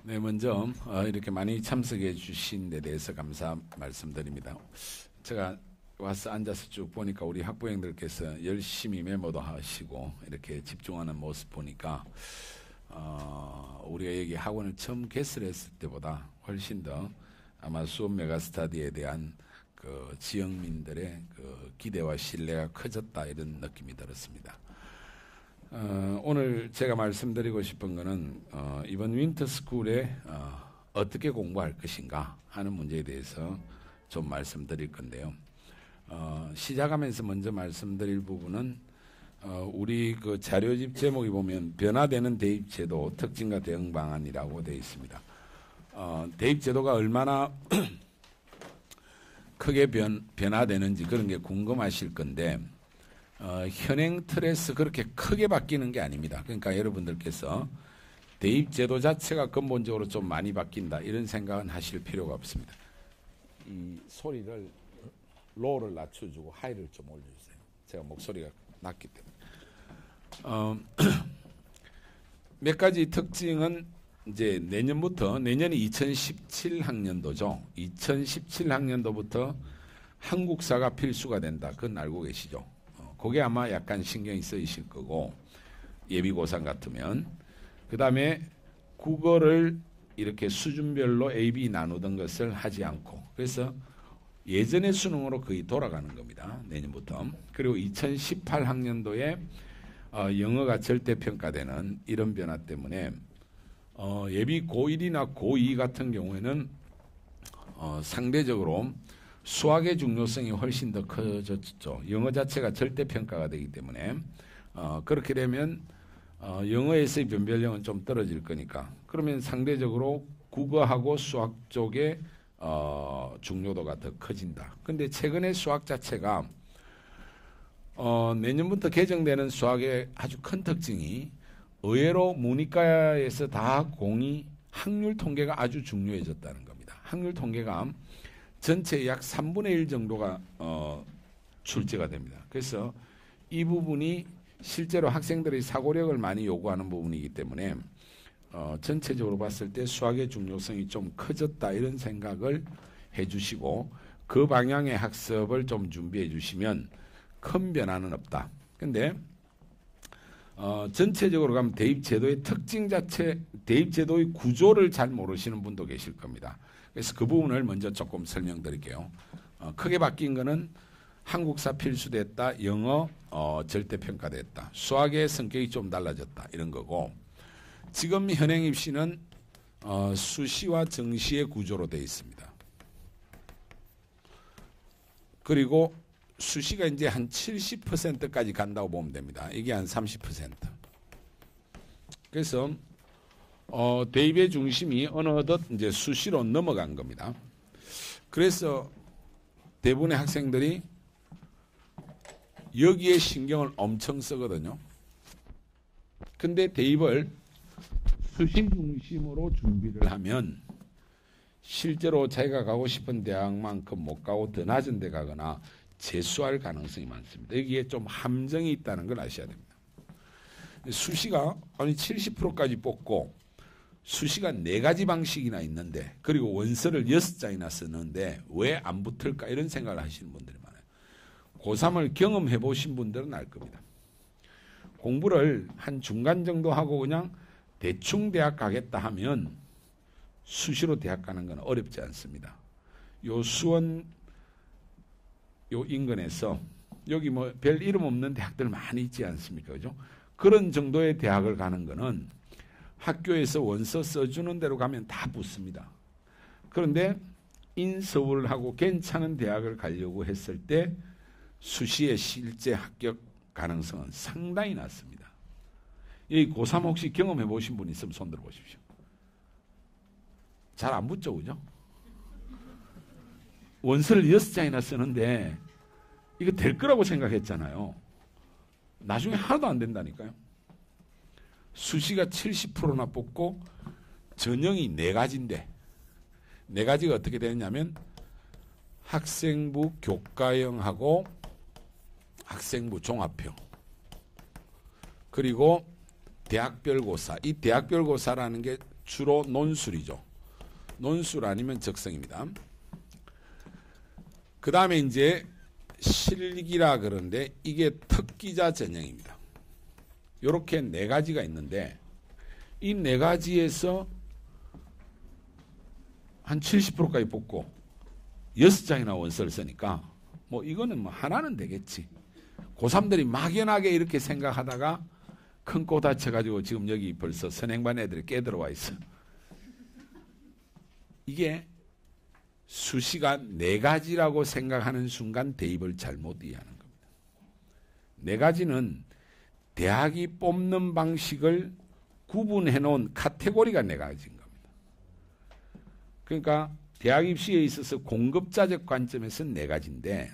네, 먼저 이렇게 많이 참석해 주신 데 대해서 감사 말씀드립니다. 제가 와서 앉아서 쭉 보니까 우리 학부형들께서 열심히 메모도 하시고 이렇게 집중하는 모습 보니까 우리가 여기 학원을 처음 개설했을 때보다 훨씬 더 아마 수업 메가스터디에 대한 그 지역민들의 그 기대와 신뢰가 커졌다 이런 느낌이 들었습니다. 오늘 제가 말씀드리고 싶은 거는 이번 윈터스쿨에 어떻게 공부할 것인가 하는 문제에 대해서 좀 말씀드릴 건데요. 시작하면서 먼저 말씀드릴 부분은 우리 그 자료집 제목이 보면 변화되는 대입제도 특징과 대응 방안이라고 되어 있습니다. 대입제도가 얼마나 크게 변화되는지 그런 게 궁금하실 건데 현행 틀에서 그렇게 크게 바뀌는 게 아닙니다. 그러니까 여러분들께서 대입제도 자체가 근본적으로 좀 많이 바뀐다 이런 생각은 하실 필요가 없습니다. 이 소리를 로우를 낮춰주고 하이를 좀 올려주세요. 제가 목소리가 낮기 때문에 몇 가지 특징은 이제 내년부터 내년이 2017학년도죠. 2017학년도부터 한국사가 필수가 된다. 그건 알고 계시죠? 그게 아마 약간 신경이 쓰이실 거고 예비고사 같으면 그 다음에 국어를 이렇게 수준별로 A, B 나누던 것을 하지 않고 그래서 예전의 수능으로 거의 돌아가는 겁니다. 내년부터. 그리고 2018학년도에 영어가 절대평가되는 이런 변화 때문에 예비 고1이나 고2 같은 경우에는 상대적으로 수학의 중요성이 훨씬 더 커졌죠. 영어 자체가 절대평가가 되기 때문에 그렇게 되면 영어에서의 변별력은 좀 떨어질 거니까 그러면 상대적으로 국어하고 수학 쪽에 중요도가 더 커진다. 근데 최근에 수학 자체가 내년부터 개정되는 수학의 아주 큰 특징이 의외로 문이과에서 다 공이 확률 통계가 아주 중요해졌다는 겁니다. 확률 통계가 전체 약 3분의 1 정도가 출제가 됩니다. 그래서 이 부분이 실제로 학생들의 사고력을 많이 요구하는 부분이기 때문에 전체적으로 봤을 때 수학의 중요성이 좀 커졌다 이런 생각을 해주시고 그 방향의 학습을 좀 준비해 주시면 큰 변화는 없다. 근데 전체적으로 가면 대입제도의 특징 자체, 대입제도의 구조를 잘 모르시는 분도 계실 겁니다. 그래서 그 부분을 먼저 조금 설명드릴게요. 크게 바뀐 거는 한국사 필수됐다, 영어 절대평가됐다, 수학의 성격이 좀 달라졌다 이런 거고 지금 현행 입시는 수시와 정시의 구조로 되어 있습니다. 그리고 수시가 이제 한 70%까지 간다고 보면 됩니다. 이게 한 30%. 그래서 대입의 중심이 어느덧 이제 수시로 넘어간 겁니다. 그래서 대부분의 학생들이 여기에 신경을 엄청 쓰거든요. 근데 대입을 수시 중심으로 준비를 하면 실제로 자기가 가고 싶은 대학만큼 못 가고 더 낮은 데 가거나 재수할 가능성이 많습니다. 여기에 좀 함정이 있다는 걸 아셔야 됩니다. 수시가 아니 70%까지 뽑고 수시가 4가지 방식이나 있는데 그리고 원서를 6장이나 쓰는데 왜 안 붙을까 이런 생각을 하시는 분들이 많아요. 고3을 경험해 보신 분들은 알 겁니다. 공부를 한 중간 정도 하고 그냥 대충 대학 가겠다 하면 수시로 대학 가는 건 어렵지 않습니다. 요 수원 요 인근에서 여기 뭐 별 이름 없는 대학들 많이 있지 않습니까? 그죠? 그런 정도의 대학을 가는 거는 학교에서 원서 써주는 대로 가면 다 붙습니다. 그런데 인서울하고 괜찮은 대학을 가려고 했을 때 수시의 실제 합격 가능성은 상당히 낮습니다. 이 고3 혹시 경험해 보신 분 있으면 손 들어 보십시오. 잘 안 붙죠, 그죠? 원서를 6장이나 쓰는데 이거 될 거라고 생각했잖아요. 나중에 하나도 안 된다니까요. 수시가 70%나 뽑고 전형이 4가지인데 4가지가 어떻게 되느냐면 학생부 교과형하고 학생부 종합형 그리고 대학별고사. 이 대학별고사라는 게 주로 논술이죠. 논술 아니면 적성입니다. 그 다음에 이제 실기라 그러는데 이게 특기자 전형입니다. 이렇게 네 가지가 있는데 이 네 가지에서 한 70%까지 뽑고 6장이나 원서를 쓰니까 뭐 이거는 뭐 하나는 되겠지. 고3들이 막연하게 이렇게 생각하다가 큰 꼬 다쳐가지고 지금 여기 벌써 선행반 애들이 깨들어와 있어. 이게 수시가 네 가지라고 생각하는 순간 대입을 잘못 이해하는 겁니다. 네 가지는 대학이 뽑는 방식을 구분해 놓은 카테고리가 네 가지인 겁니다. 그러니까 대학 입시에 있어서 공급자적 관점에서 네 가지인데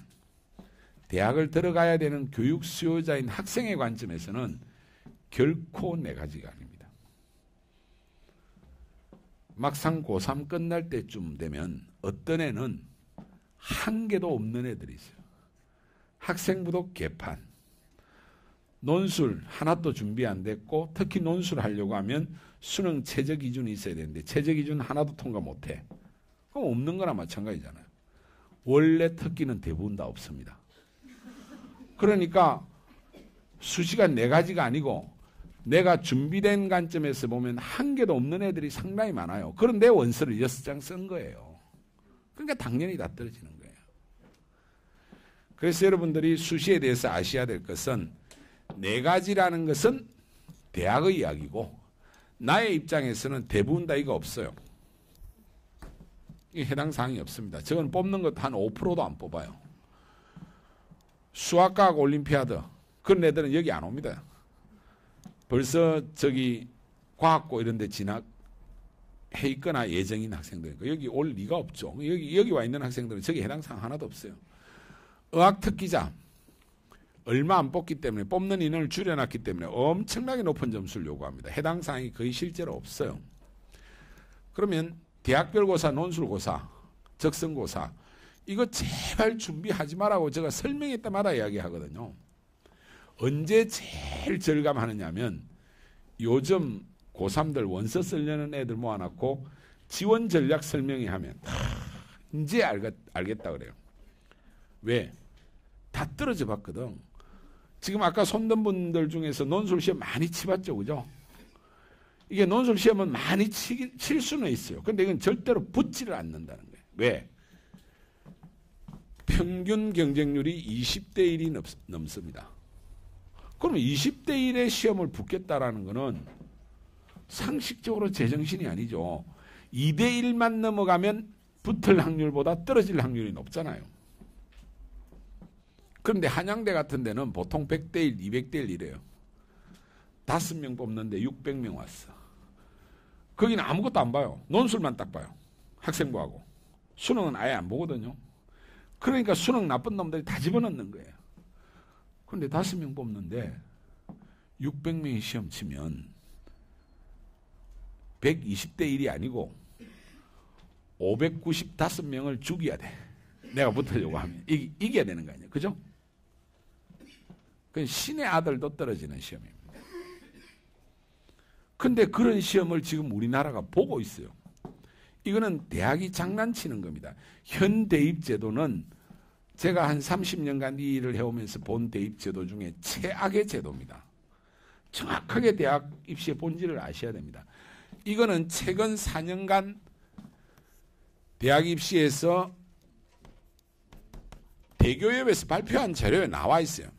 대학을 들어가야 되는 교육 수요자인 학생의 관점에서는 결코 네 가지가 아닙니다. 막상 고3 끝날 때쯤 되면 어떤 애는 한 개도 없는 애들이 있어요. 학생부도 개판. 논술 하나도 준비 안 됐고 특히 논술 하려고 하면 수능 최저 기준이 있어야 되는데 최저 기준 하나도 통과 못해. 그럼 없는 거나 마찬가지잖아요. 원래 특기는 대부분 다 없습니다. 그러니까 수시가 네 가지가 아니고 내가 준비된 관점에서 보면 한 개도 없는 애들이 상당히 많아요. 그런데 원서를 6장 쓴 거예요. 그러니까 당연히 다 떨어지는 거예요. 그래서 여러분들이 수시에 대해서 아셔야 될 것은 네 가지라는 것은 대학의 이야기고 나의 입장에서는 대부분 다 이거 없어요. 이게 해당 사항이 없습니다. 저건 뽑는 것도 한 5%도 안 뽑아요. 수학과학 올림피아드 그런 애들은 여기 안 옵니다. 벌써 저기 과학고 이런 데 진학해 있거나 예정인 학생들이니까 여기 올 리가 없죠. 여기 와 있는 학생들은 저기 해당 사항 하나도 없어요. 의학 특기자 얼마 안 뽑기 때문에 뽑는 인원을 줄여놨기 때문에 엄청나게 높은 점수를 요구합니다. 해당 사항이 거의 실제로 없어요. 그러면 대학별고사, 논술고사, 적성고사 이거 제발 준비하지 말라고 제가 설명할 때마다 이야기하거든요. 언제 제일 절감하느냐 하면 요즘 고3들 원서 쓰려는 애들 모아놓고 지원 전략 설명회 하면 이제 알겠다 그래요. 왜? 다 떨어져 봤거든. 지금 아까 손든 분들 중에서 논술 시험 많이 치봤죠, 그죠? 이게 논술 시험은 많이 칠 수는 있어요. 근데 이건 절대로 붙지를 않는다는 거예요. 왜? 평균 경쟁률이 20대 1이 넘습니다. 그럼 20대 1의 시험을 붙겠다라는 거는 상식적으로 제정신이 아니죠. 2대 1만 넘어가면 붙을 확률보다 떨어질 확률이 높잖아요. 그런데 한양대 같은 데는 보통 100대 1, 200대 1 이래요. 5명 뽑는데 600명 왔어. 거기는 아무것도 안 봐요. 논술만 딱 봐요. 학생부하고. 수능은 아예 안 보거든요. 그러니까 수능 나쁜 놈들이 다 집어넣는 거예요. 그런데 5명 뽑는데 600명이 시험 치면 120대 1이 아니고 595명을 죽여야 돼. 내가 붙으려고 하면. 이겨야 되는 거 아니에요. 그죠? 그건 신의 아들도 떨어지는 시험입니다. 근데 그런 시험을 지금 우리나라가 보고 있어요. 이거는 대학이 장난치는 겁니다. 현 대입제도는 제가 한 30년간 이 일을 해오면서 본 대입제도 중에 최악의 제도입니다. 정확하게 대학 입시의 본질을 아셔야 됩니다. 이거는 최근 4년간 대학 입시에서 대교협에서 발표한 자료에 나와 있어요.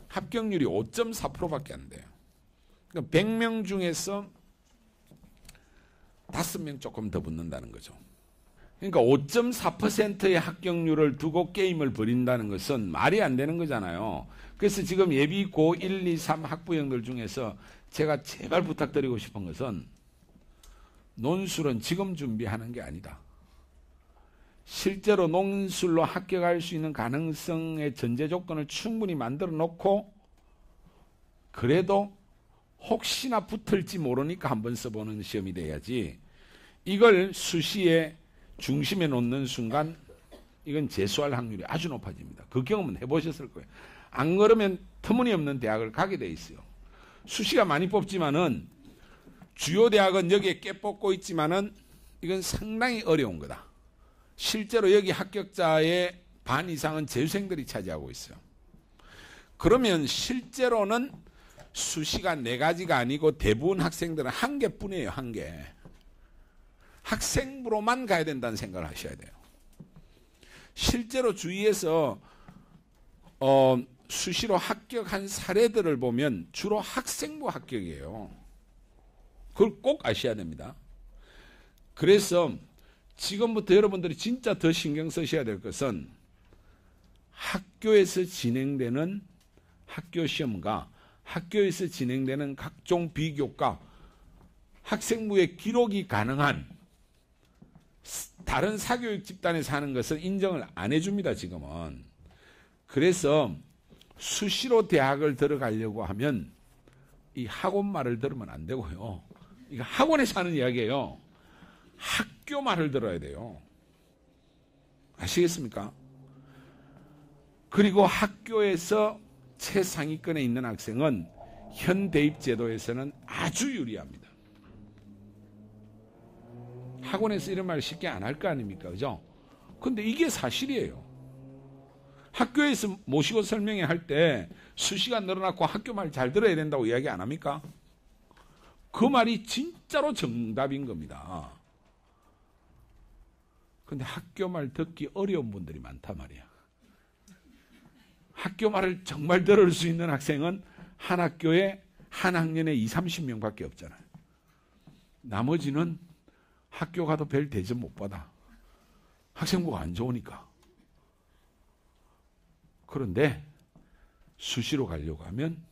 합격률이 5.4%밖에 안 돼요. 그러니까 100명 중에서 5명 조금 더 붙는다는 거죠. 그러니까 5.4%의 합격률을 두고 게임을 벌인다는 것은 말이 안 되는 거잖아요. 그래서 지금 예비 고 1, 2, 3 학부형들 중에서 제가 제발 부탁드리고 싶은 것은 논술은 지금 준비하는 게 아니다. 실제로 논술로 합격할 수 있는 가능성의 전제 조건을 충분히 만들어 놓고 그래도 혹시나 붙을지 모르니까 한번 써보는 시험이 돼야지 이걸 수시에 중심에 놓는 순간 이건 재수할 확률이 아주 높아집니다. 그 경험은 해보셨을 거예요. 안 그러면 터무니없는 대학을 가게 돼 있어요. 수시가 많이 뽑지만은 주요 대학은 여기에 깨뽑고 있지만은 이건 상당히 어려운 거다. 실제로 여기 합격자의 반 이상은 재수생들이 차지하고 있어요. 그러면 실제로는 수시가 4가지가 아니고 대부분 학생들은 1개뿐이에요. 1개. 학생부로만 가야 된다는 생각을 하셔야 돼요. 실제로 주위에서 수시로 합격한 사례들을 보면 주로 학생부 합격이에요. 그걸 꼭 아셔야 됩니다. 그래서 지금부터 여러분들이 진짜 더 신경 쓰셔야 될 것은 학교에서 진행되는 학교 시험과 학교에서 진행되는 각종 비교과 학생부의 기록이 가능한 다른 사교육 집단에서 하는 것은 인정을 안 해줍니다. 지금은. 그래서 수시로 대학을 들어가려고 하면 이 학원 말을 들으면 안 되고요. 이거 학원에서 하는 이야기예요. 학교 말을 들어야 돼요. 아시겠습니까? 그리고 학교에서 최상위권에 있는 학생은 현 대입 제도에서는 아주 유리합니다. 학원에서 이런 말 쉽게 안 할 거 아닙니까? 그죠? 근데 이게 사실이에요. 학교에서 모시고 설명회 할 때 수시간 늘어났고 학교 말 잘 들어야 된다고 이야기 안 합니까? 그 말이 진짜로 정답인 겁니다. 근데 학교 말 듣기 어려운 분들이 많단 말이야. 학교 말을 정말 들을 수 있는 학생은 한 학교에 한 학년에 20-30명밖에 없잖아요. 나머지는 학교 가도 별 대접 못 받아. 학생부가 안 좋으니까. 그런데 수시로 가려고 하면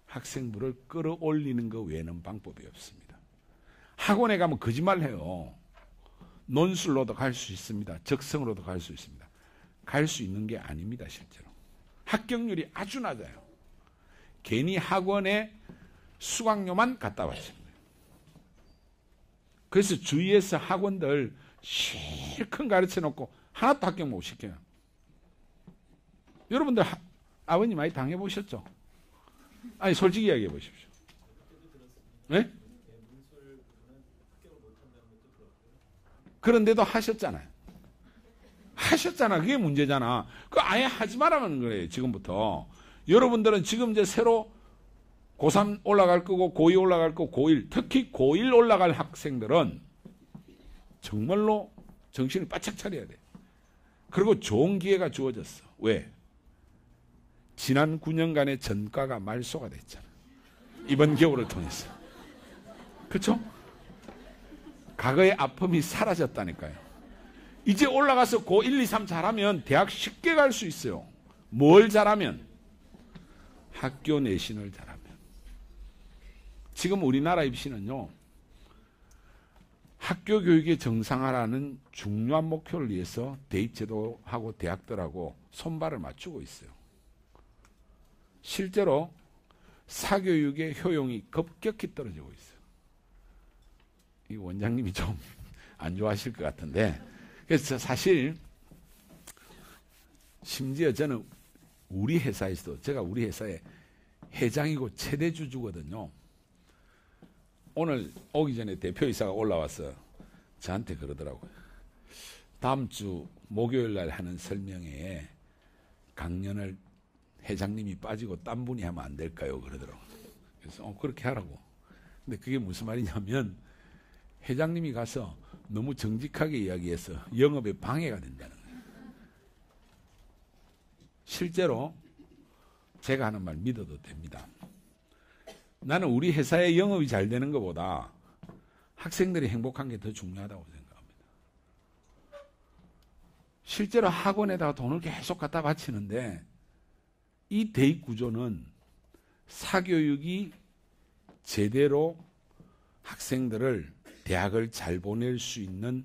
학생부를 끌어올리는 것 외에는 방법이 없습니다. 학원에 가면 거짓말해요. 논술로도 갈 수 있습니다. 적성으로도 갈 수 있습니다. 갈 수 있는 게 아닙니다. 실제로. 합격률이 아주 낮아요. 괜히 학원에 수강료만 갖다 바칩니다. 그래서 주위에서 학원들 실컷 가르쳐 놓고 하나도 합격 못 시켜요. 여러분들 아버님 많이 당해보셨죠? 아니 솔직히 이야기해 보십시오. 네? 그런데도 하셨잖아요. 하셨잖아. 그게 문제잖아. 그 아예 하지 말라는 거예요. 지금부터. 여러분들은 지금 이제 새로 고3 올라갈 거고 고2 올라갈 거고 고1 특히 고1 올라갈 학생들은 정말로 정신을 바짝 차려야 돼. 그리고 좋은 기회가 주어졌어. 왜? 지난 9년간의 전과가 말소가 됐잖아. 이번 겨울을 통해서. 그렇죠? 과거의 아픔이 사라졌다니까요. 이제 올라가서 고 1, 2, 3 잘하면 대학 쉽게 갈 수 있어요. 뭘 잘하면? 학교 내신을 잘하면. 지금 우리나라 입시는요. 학교 교육의 정상화라는 중요한 목표를 위해서 대입제도하고 대학들하고 손발을 맞추고 있어요. 실제로 사교육의 효용이 급격히 떨어지고 있어요. 이 원장님이 좀 안 좋아하실 것 같은데 그래서 사실 심지어 저는 우리 회사에서도 제가 우리 회사의 회장이고 최대주주거든요. 오늘 오기 전에 대표이사가 올라와서 저한테 그러더라고요. 다음 주 목요일 날 하는 설명회에 강연을 회장님이 빠지고 딴 분이 하면 안 될까요? 그러더라고요. 그래서 그렇게 하라고. 근데 그게 무슨 말이냐면 회장님이 가서 너무 정직하게 이야기해서 영업에 방해가 된다는 거예요. 실제로 제가 하는 말 믿어도 됩니다. 나는 우리 회사의 영업이 잘 되는 것보다 학생들이 행복한 게 더 중요하다고 생각합니다. 실제로 학원에다가 돈을 계속 갖다 바치는데 이 대입 구조는 사교육이 제대로 학생들을 대학을 잘 보낼 수 있는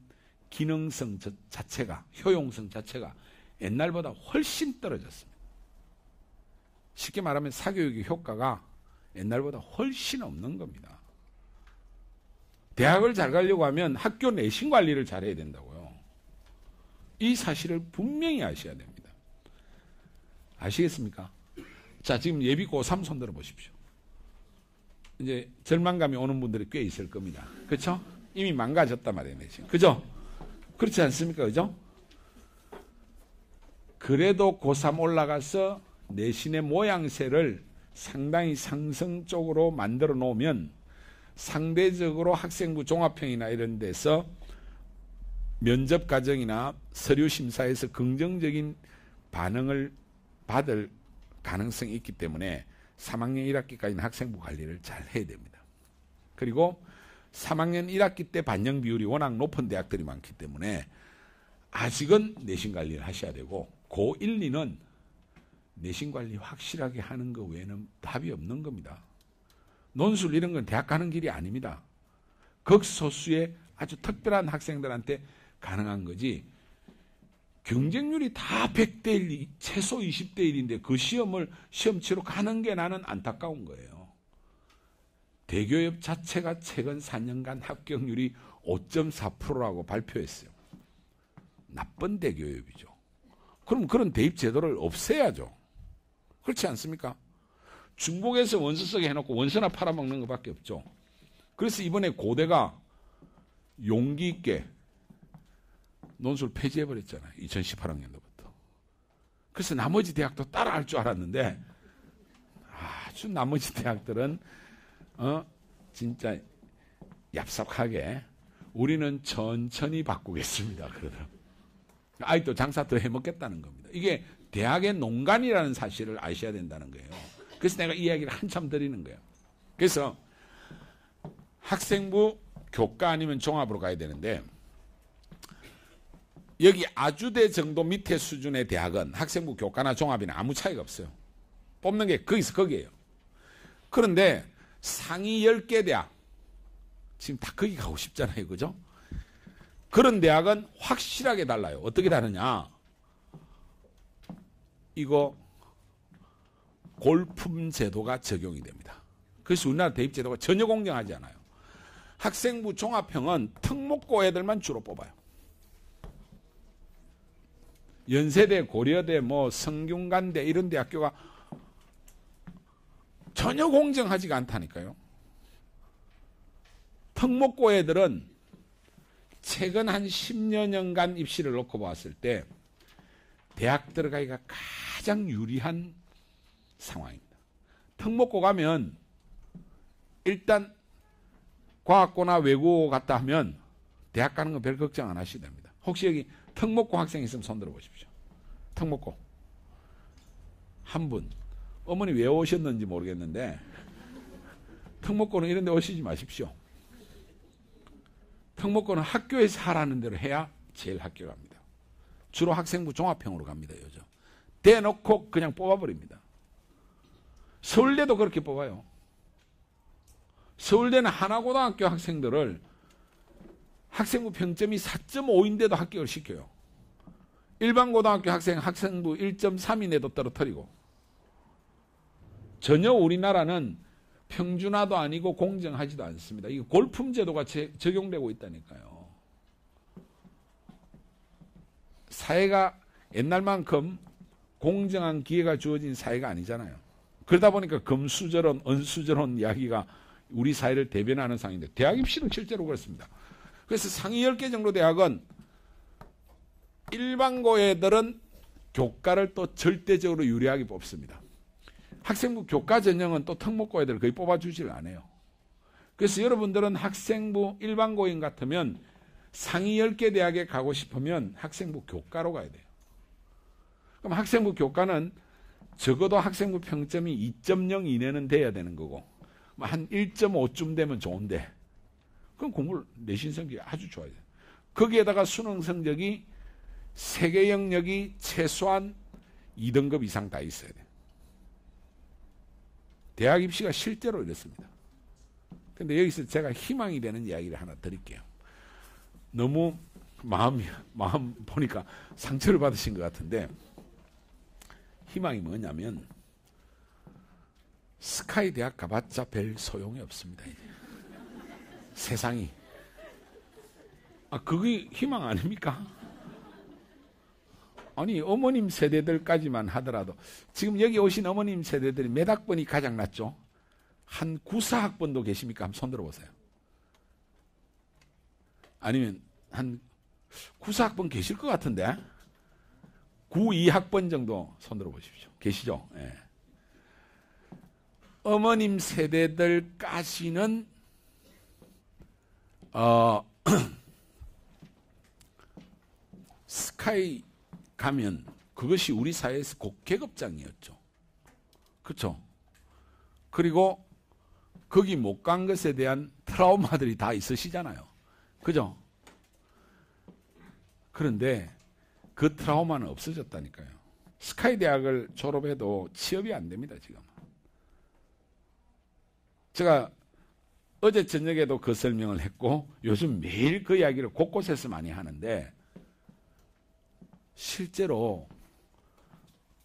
기능성 자체가, 효용성 자체가 옛날보다 훨씬 떨어졌습니다. 쉽게 말하면 사교육의 효과가 옛날보다 훨씬 없는 겁니다. 대학을 잘 가려고 하면 학교 내신 관리를 잘해야 된다고요. 이 사실을 분명히 아셔야 됩니다. 아시겠습니까? 자, 지금 예비 고3 손들어 보십시오. 이제 절망감이 오는 분들이 꽤 있을 겁니다. 그렇죠? 이미 망가졌단 말이에요. 내신. 그죠? 그렇지 않습니까? 그죠? 그래도 고3 올라가서 내신의 모양새를 상당히 상승적으로 만들어 놓으면 상대적으로 학생부 종합형이나 이런 데서 면접 과정이나 서류 심사에서 긍정적인 반응을 받을 가능성이 있기 때문에 3학년 1학기까지는 학생부 관리를 잘 해야 됩니다. 그리고 3학년 1학기 때 반영 비율이 워낙 높은 대학들이 많기 때문에 아직은 내신 관리를 하셔야 되고 고1, 2는 내신 관리 확실하게 하는 것 외에는 답이 없는 겁니다. 논술 이런 건 대학 가는 길이 아닙니다. 극소수의 아주 특별한 학생들한테 가능한 거지 경쟁률이 다 100대 1, 최소 20대 1인데 그 시험을 시험치로 가는 게 나는 안타까운 거예요. 대교협 자체가 최근 4년간 합격률이 5.4%라고 발표했어요. 나쁜 대교협이죠. 그럼 그런 대입 제도를 없애야죠. 그렇지 않습니까? 중복해서 원서 쓰게 해놓고 원서나 팔아먹는 것밖에 없죠. 그래서 이번에 고대가 용기 있게 논술 폐지해버렸잖아요. 2018학년도부터. 그래서 나머지 대학도 따라할 줄 알았는데 아주 나머지 대학들은 진짜 얍삽하게 우리는 천천히 바꾸겠습니다. 그러더라고요. 아직도 장사 더 해먹겠다는 겁니다. 이게 대학의 농간이라는 사실을 아셔야 된다는 거예요. 그래서 내가 이 이야기를 한참 드리는 거예요. 그래서 학생부 교과 아니면 종합으로 가야 되는데 여기 아주대 정도 밑에 수준의 대학은 학생부 교과나 종합이나 아무 차이가 없어요. 뽑는 게 거기서 거기에요. 그런데 상위 10개 대학 지금 다 거기 가고 싶잖아요. 그죠? 그런 대학은 확실하게 달라요. 어떻게 다르냐? 이거 골품 제도가 적용이 됩니다. 그래서 우리나라 대입 제도가 전혀 공정하지 않아요. 학생부 종합형은 특목고 애들만 주로 뽑아요. 연세대, 고려대, 성균관대 이런 대학교가 전혀 공정하지가 않다니까요. 특목고 애들은 최근 한 10여 년간 입시를 놓고 봤을 때 대학 들어가기가 가장 유리한 상황입니다. 특목고 가면 일단 과학고나 외국어 갔다 하면 대학 가는 거 별 걱정 안 하셔도 됩니다. 혹시 여기 특목고 학생 있으면 손 들어 보십시오. 특목고 한 분. 어머니 왜 오셨는지 모르겠는데 특목고는 이런 데 오시지 마십시오. 특목고는 학교에서 하라는 대로 해야 제일 학교 갑니다. 주로 학생부 종합형으로 갑니다. 요즘. 대놓고 그냥 뽑아버립니다. 서울대도 그렇게 뽑아요. 서울대는 하나고등학교 학생들을 학생부 평점이 4.5인데도 합격을 시켜요. 일반 고등학교 학생부 1.3 이내도 떨어뜨리고. 전혀 우리나라는 평준화도 아니고 공정하지도 않습니다. 이게 골품 제도가 적용되고 있다니까요. 사회가 옛날만큼 공정한 기회가 주어진 사회가 아니잖아요. 그러다 보니까 금수저론, 은수저론 이야기가 우리 사회를 대변하는 상황인데 대학 입시는 실제로 그렇습니다. 그래서 상위 10개 정도 대학은 일반고 애들은 교과를 또 절대적으로 유리하게 뽑습니다. 학생부 교과 전형은 또 특목고 애들 거의 뽑아주질 않아요. 그래서 여러분들은 학생부 일반고인 같으면 상위 10개 대학에 가고 싶으면 학생부 교과로 가야 돼요. 그럼 학생부 교과는 적어도 학생부 평점이 2.0 이내는 돼야 되는 거고 한 1.5쯤 되면 좋은데 그럼 공부를 내신 성적이 아주 좋아야 돼요. 거기에다가 수능 성적이 세계 영역이 최소한 2등급 이상 다 있어야 돼요. 대학 입시가 실제로 이렇습니다. 그런데 여기서 제가 희망이 되는 이야기를 하나 드릴게요. 너무 마음 보니까 상처를 받으신 것 같은데 희망이 뭐냐면 스카이 대학 가봤자 별 소용이 없습니다. 이제. 세상이. 그게 희망 아닙니까? 아니 어머님 세대들까지만 하더라도 지금 여기 오신 어머님 세대들이 몇 학번이 가장 낮죠? 한 구사학번도 계십니까? 한번 손 들어보세요. 아니면 한 구사학번 계실 것 같은데 92학번 정도 손 들어보십시오. 계시죠? 예. 어머님 세대들까지는 스카이 가면 그것이 우리 사회에서 계급장이었죠. 그렇죠? 그리고 거기 못 간 것에 대한 트라우마들이 다 있으시잖아요. 그죠? 그런데 그 트라우마는 없어졌다니까요. 스카이 대학을 졸업해도 취업이 안 됩니다, 지금. 제가 어제 저녁에도 그 설명을 했고 요즘 매일 그 이야기를 곳곳에서 많이 하는데 실제로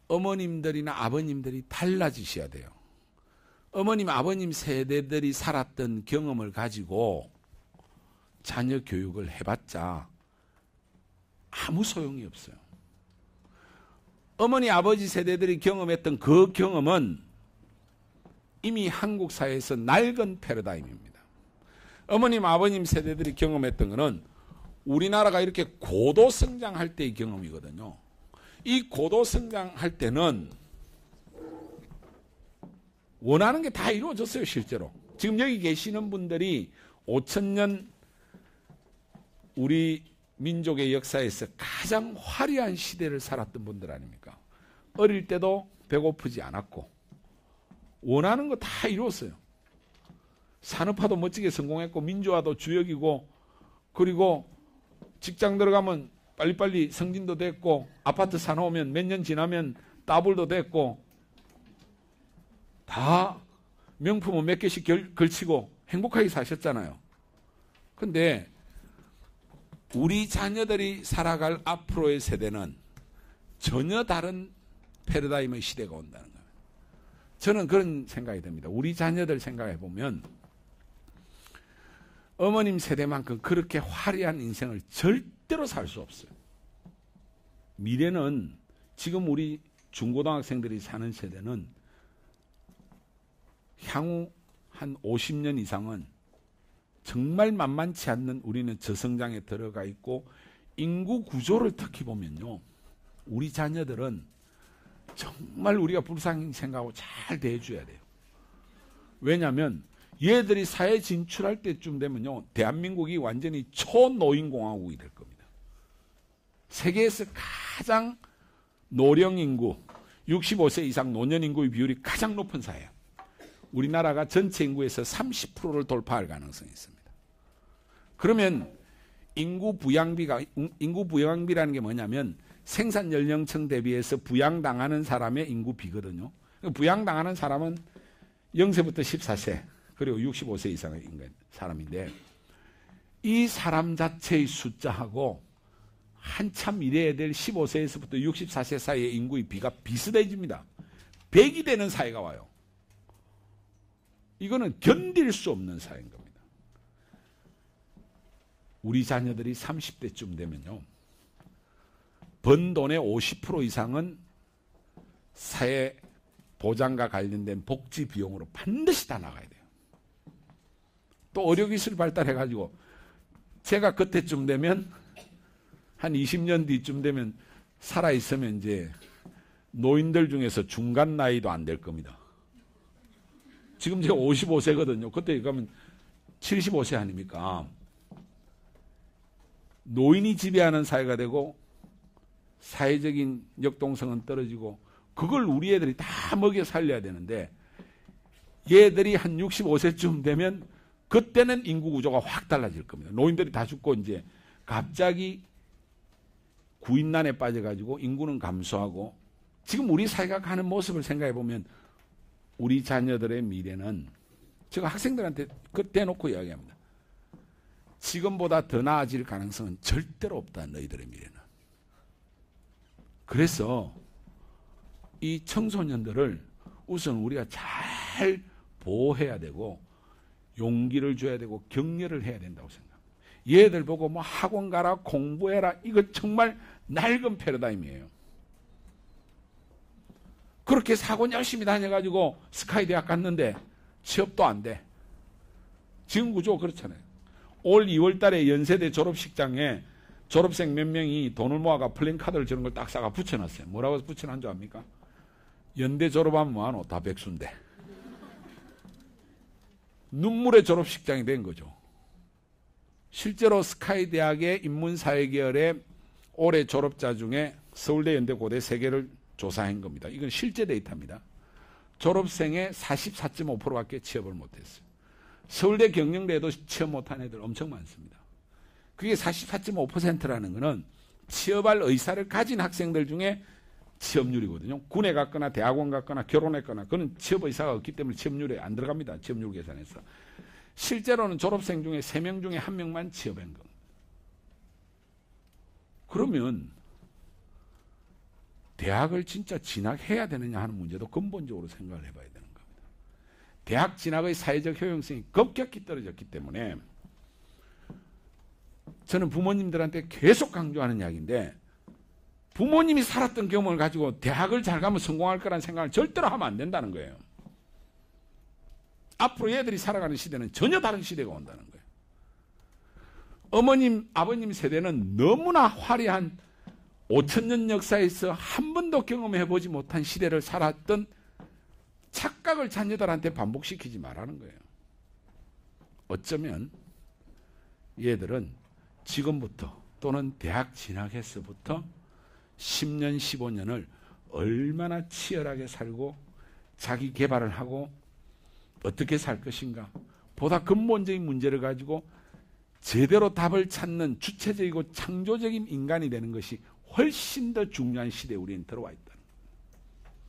어머님들이나 아버님들이 달라지셔야 돼요. 어머님, 아버님 세대들이 살았던 경험을 가지고 자녀 교육을 해봤자 아무 소용이 없어요. 어머니, 아버지 세대들이 경험했던 그 경험은 이미 한국 사회에서 낡은 패러다임입니다. 어머님, 아버님 세대들이 경험했던 것은 우리나라가 이렇게 고도 성장할 때의 경험이거든요. 이 고도 성장할 때는 원하는 게 다 이루어졌어요, 실제로. 지금 여기 계시는 분들이 5,000년 우리 민족의 역사에서 가장 화려한 시대를 살았던 분들 아닙니까? 어릴 때도 배고프지 않았고 원하는 거 다 이루었어요. 산업화도 멋지게 성공했고 민주화도 주역이고 그리고 직장 들어가면 빨리빨리 승진도 됐고 아파트 사놓으면 몇 년 지나면 따블도 됐고 다 명품은 몇 개씩 걸치고 행복하게 사셨잖아요. 근데 우리 자녀들이 살아갈 앞으로의 세대는 전혀 다른 패러다임의 시대가 온다는 거예요. 저는 그런 생각이 듭니다. 우리 자녀들 생각해 보면 어머님 세대만큼 그렇게 화려한 인생을 절대로 살 수 없어요. 미래는 지금 우리 중고등학생들이 사는 세대는 향후 한 50년 이상은 정말 만만치 않는 우리는 저성장에 들어가 있고 인구 구조를 특히 보면요. 우리 자녀들은 정말 우리가 불쌍히 생각하고 잘 대해줘야 돼요. 왜냐하면 얘들이 사회 진출할 때쯤 되면요. 대한민국이 완전히 초노인공화국이 될 겁니다. 세계에서 가장 노령인구, 65세 이상 노년인구의 비율이 가장 높은 사회예요. 우리나라가 전체 인구에서 30%를 돌파할 가능성이 있습니다. 그러면 인구 부양비라는 게 뭐냐면 생산 연령층 대비해서 부양당하는 사람의 인구 비거든요. 부양당하는 사람은 0세부터 14세 그리고 65세 이상의 사람인데 이 사람 자체의 숫자하고 한참 이래야 될 15세에서부터 64세 사이의 인구의 비가 비슷해집니다. 100이 되는 사회가 와요. 이거는 견딜 수 없는 사회인 겁니다. 우리 자녀들이 30대쯤 되면요. 번 돈의 50% 이상은 사회 보장과 관련된 복지 비용으로 반드시 다 나가야 돼요. 또 의료기술이 발달해가지고 제가 그때쯤 되면 한 20년 뒤쯤 되면 살아있으면 이제 노인들 중에서 중간 나이도 안 될 겁니다. 지금 제가 55세거든요. 그때 가면 75세 아닙니까? 노인이 지배하는 사회가 되고 사회적인 역동성은 떨어지고 그걸 우리 애들이 다 먹여 살려야 되는데 얘들이 한 65세쯤 되면 그때는 인구 구조가 확 달라질 겁니다. 노인들이 다 죽고 이제 갑자기 구인난에 빠져가지고 인구는 감소하고 지금 우리 사회가 가는 모습을 생각해 보면 우리 자녀들의 미래는 제가 학생들한테 그때 놓고 이야기합니다. 지금보다 더 나아질 가능성은 절대로 없다. 너희들의 미래는. 그래서 이 청소년들을 우선 우리가 잘 보호해야 되고 용기를 줘야 되고 격려를 해야 된다고 생각합니다. 얘들 보고 뭐 학원 가라 공부해라 이거 정말 낡은 패러다임이에요. 그렇게 학원 열심히 다녀가지고 스카이 대학 갔는데 취업도 안 돼. 지금 구조 그렇잖아요. 올 2월 달에 연세대 졸업식장에 졸업생 몇 명이 돈을 모아가 플랜카드를 저런 걸 딱 싸가 붙여놨어요. 뭐라고 붙여놓은 줄 압니까? 연대 졸업하면 뭐하노? 다 백수인데. 눈물의 졸업식장이 된 거죠. 실제로 스카이 대학의 인문사회계열의 올해 졸업자 중에 서울대, 연대, 고대 3개를 조사한 겁니다. 이건 실제 데이터입니다. 졸업생의 44.5%밖에 취업을 못했어요. 서울대, 경영대에도 취업 못한 애들 엄청 많습니다. 그게 44.5%라는 것은 취업할 의사를 가진 학생들 중에 취업률이거든요. 군에 갔거나 대학원 갔거나 결혼했거나 그는 취업 의사가 없기 때문에 취업률에 안 들어갑니다. 취업률 계산해서. 실제로는 졸업생 중에 3명 중에 1명만 취업한 겁니다. 그러면 대학을 진짜 진학해야 되느냐 하는 문제도 근본적으로 생각을 해봐야 되는 겁니다. 대학 진학의 사회적 효용성이 급격히 떨어졌기 때문에 저는 부모님들한테 계속 강조하는 이야기인데 부모님이 살았던 경험을 가지고 대학을 잘 가면 성공할 거라는 생각을 절대로 하면 안 된다는 거예요. 앞으로 얘들이 살아가는 시대는 전혀 다른 시대가 온다는 거예요. 어머님, 아버님 세대는 너무나 화려한 5,000년 역사에서 한 번도 경험해보지 못한 시대를 살았던 착각을 자녀들한테 반복시키지 말라는 거예요. 어쩌면 얘들은 지금부터 또는 대학 진학해서부터 10년, 15년을 얼마나 치열하게 살고 자기 개발을 하고 어떻게 살 것인가 보다 근본적인 문제를 가지고 제대로 답을 찾는 주체적이고 창조적인 인간이 되는 것이 훨씬 더 중요한 시대에 우리는 들어와 있다는 거예요.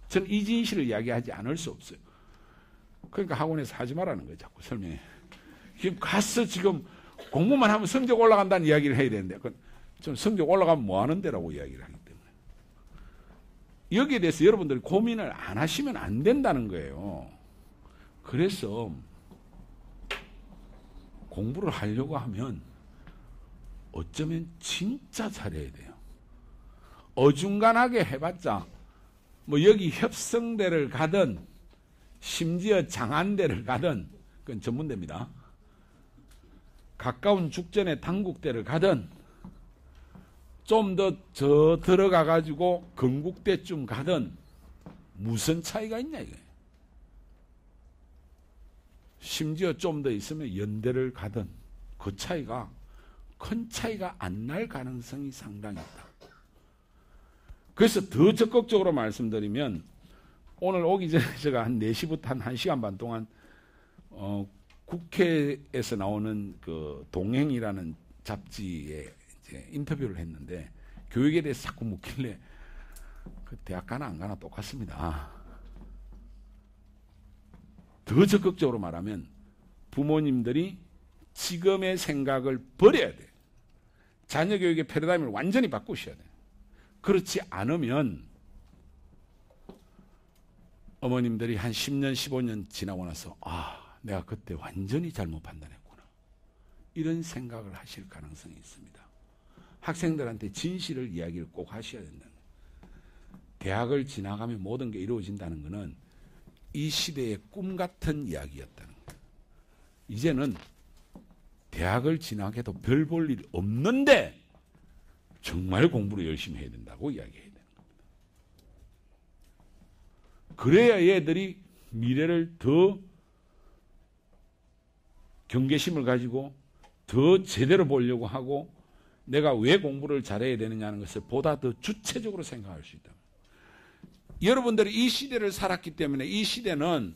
저는 이 진실을 이야기하지 않을 수 없어요. 그러니까 학원에서 하지 말라는 거예요. 자꾸 설명해. 지금 가서 지금 공부만 하면 성적 올라간다는 이야기를 해야 되는데 좀 성적 올라가면 뭐 하는 데라고 이야기를 하기 때문에 여기에 대해서 여러분들이 고민을 안 하시면 안 된다는 거예요. 그래서 공부를 하려고 하면 어쩌면 진짜 잘해야 돼요. 어중간하게 해봤자 뭐 여기 협성대를 가든 심지어 장안대를 가든 그건 전문대입니다. 가까운 죽전에 당국대를 가든 좀 더 저 들어가 가지고 건국대쯤 가든 무슨 차이가 있냐 이거예요. 심지어 좀 더 있으면 연대를 가든 그 차이가 큰 차이가 안 날 가능성이 상당히 있다. 그래서 더 적극적으로 말씀드리면 오늘 오기 전에 제가 한 4시부터 한 1시간 반 동안 국회에서 나오는 그 동행이라는 잡지에 이제 인터뷰를 했는데 교육에 대해서 자꾸 묻길래 그 대학 가나 안 가나 똑같습니다. 더 적극적으로 말하면 부모님들이 지금의 생각을 버려야 돼. 자녀 교육의 패러다임을 완전히 바꾸셔야 돼. 그렇지 않으면 어머님들이 한 10년, 15년 지나고 나서 내가 그때 완전히 잘못 판단했구나. 이런 생각을 하실 가능성이 있습니다. 학생들한테 진실을 이야기를 꼭 하셔야 된다는 거예요. 대학을 지나가면 모든 게 이루어진다는 것은 이 시대의 꿈 같은 이야기였다는 거예요. 이제는 대학을 지나게도 별 볼 일 없는데 정말 공부를 열심히 해야 된다고 이야기해야 되는 겁니다. 그래야 얘들이 미래를 더 경계심을 가지고 더 제대로 보려고 하고 내가 왜 공부를 잘해야 되느냐는 것을 보다 더 주체적으로 생각할 수 있다. 여러분들이 이 시대를 살았기 때문에 이 시대는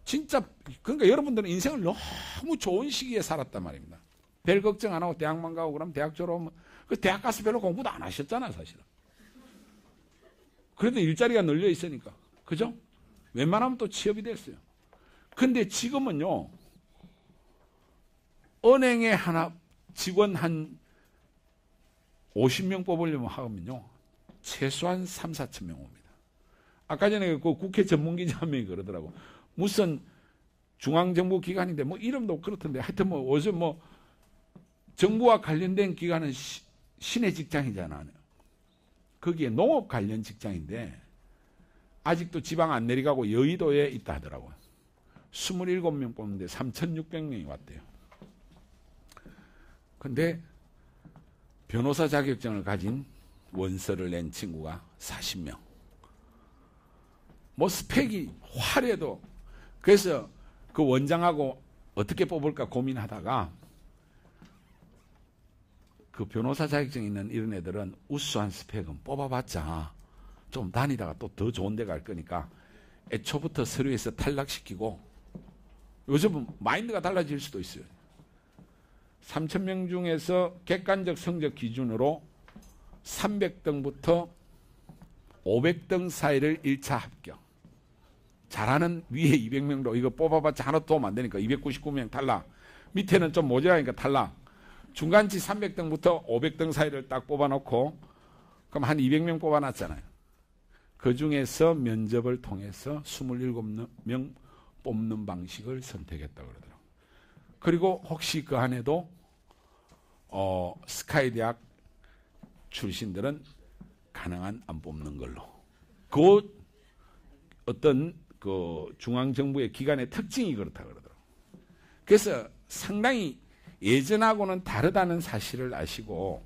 진짜 그러니까 여러분들은 인생을 너무 좋은 시기에 살았단 말입니다. 별 걱정 안 하고 대학만 가고 그럼 대학 졸업하면 그 대학 가서 별로 공부도 안 하셨잖아 사실은. 그래도 일자리가 널려 있으니까 그죠? 웬만하면 또 취업이 됐어요. 근데 지금은요 은행에 하나 직원 한 50명 뽑으려면 하면요 최소한 3, 4천 명 옵니다. 아까 전에 그 국회 전문기자 한 명이 그러더라고. 무슨 중앙정부 기관인데 뭐 이름도 그렇던데 하여튼 뭐 요즘 뭐 정부와 관련된 기관은 시내 직장이잖아요. 거기에 농업 관련 직장인데 아직도 지방 안 내려가고 여의도에 있다 하더라고요. 27명 뽑는데 3,600명이 왔대요. 근데 변호사 자격증을 가진 원서를 낸 친구가 40명. 뭐 스펙이 화려해도, 그래서 그 원장하고 어떻게 뽑을까 고민하다가 그 변호사 자격증 있는 이런 애들은 우수한 스펙은 뽑아봤자 좀 다니다가 또 더 좋은 데 갈 거니까 애초부터 서류에서 탈락시키고, 요즘은 마인드가 달라질 수도 있어요. 3,000명 중에서 객관적 성적 기준으로 300등부터 500등 사이를 1차 합격. 잘하는 위에 200명도 이거 뽑아봤자 하나도 도움 안 되니까 299명 탈락. 밑에는 좀 모자라니까 탈락. 중간치 300등부터 500등 사이를 딱 뽑아놓고 그럼 한 200명 뽑아놨잖아요. 그 중에서 면접을 통해서 27명 뽑는 방식을 선택했다고 그러더라고요. 그리고 혹시 그 안에도 스카이 대학 출신들은 가능한 안 뽑는 걸로. 그 어떤 그 중앙정부의 기관의 특징이 그렇다고 그러더라고요. 그래서 상당히 예전하고는 다르다는 사실을 아시고,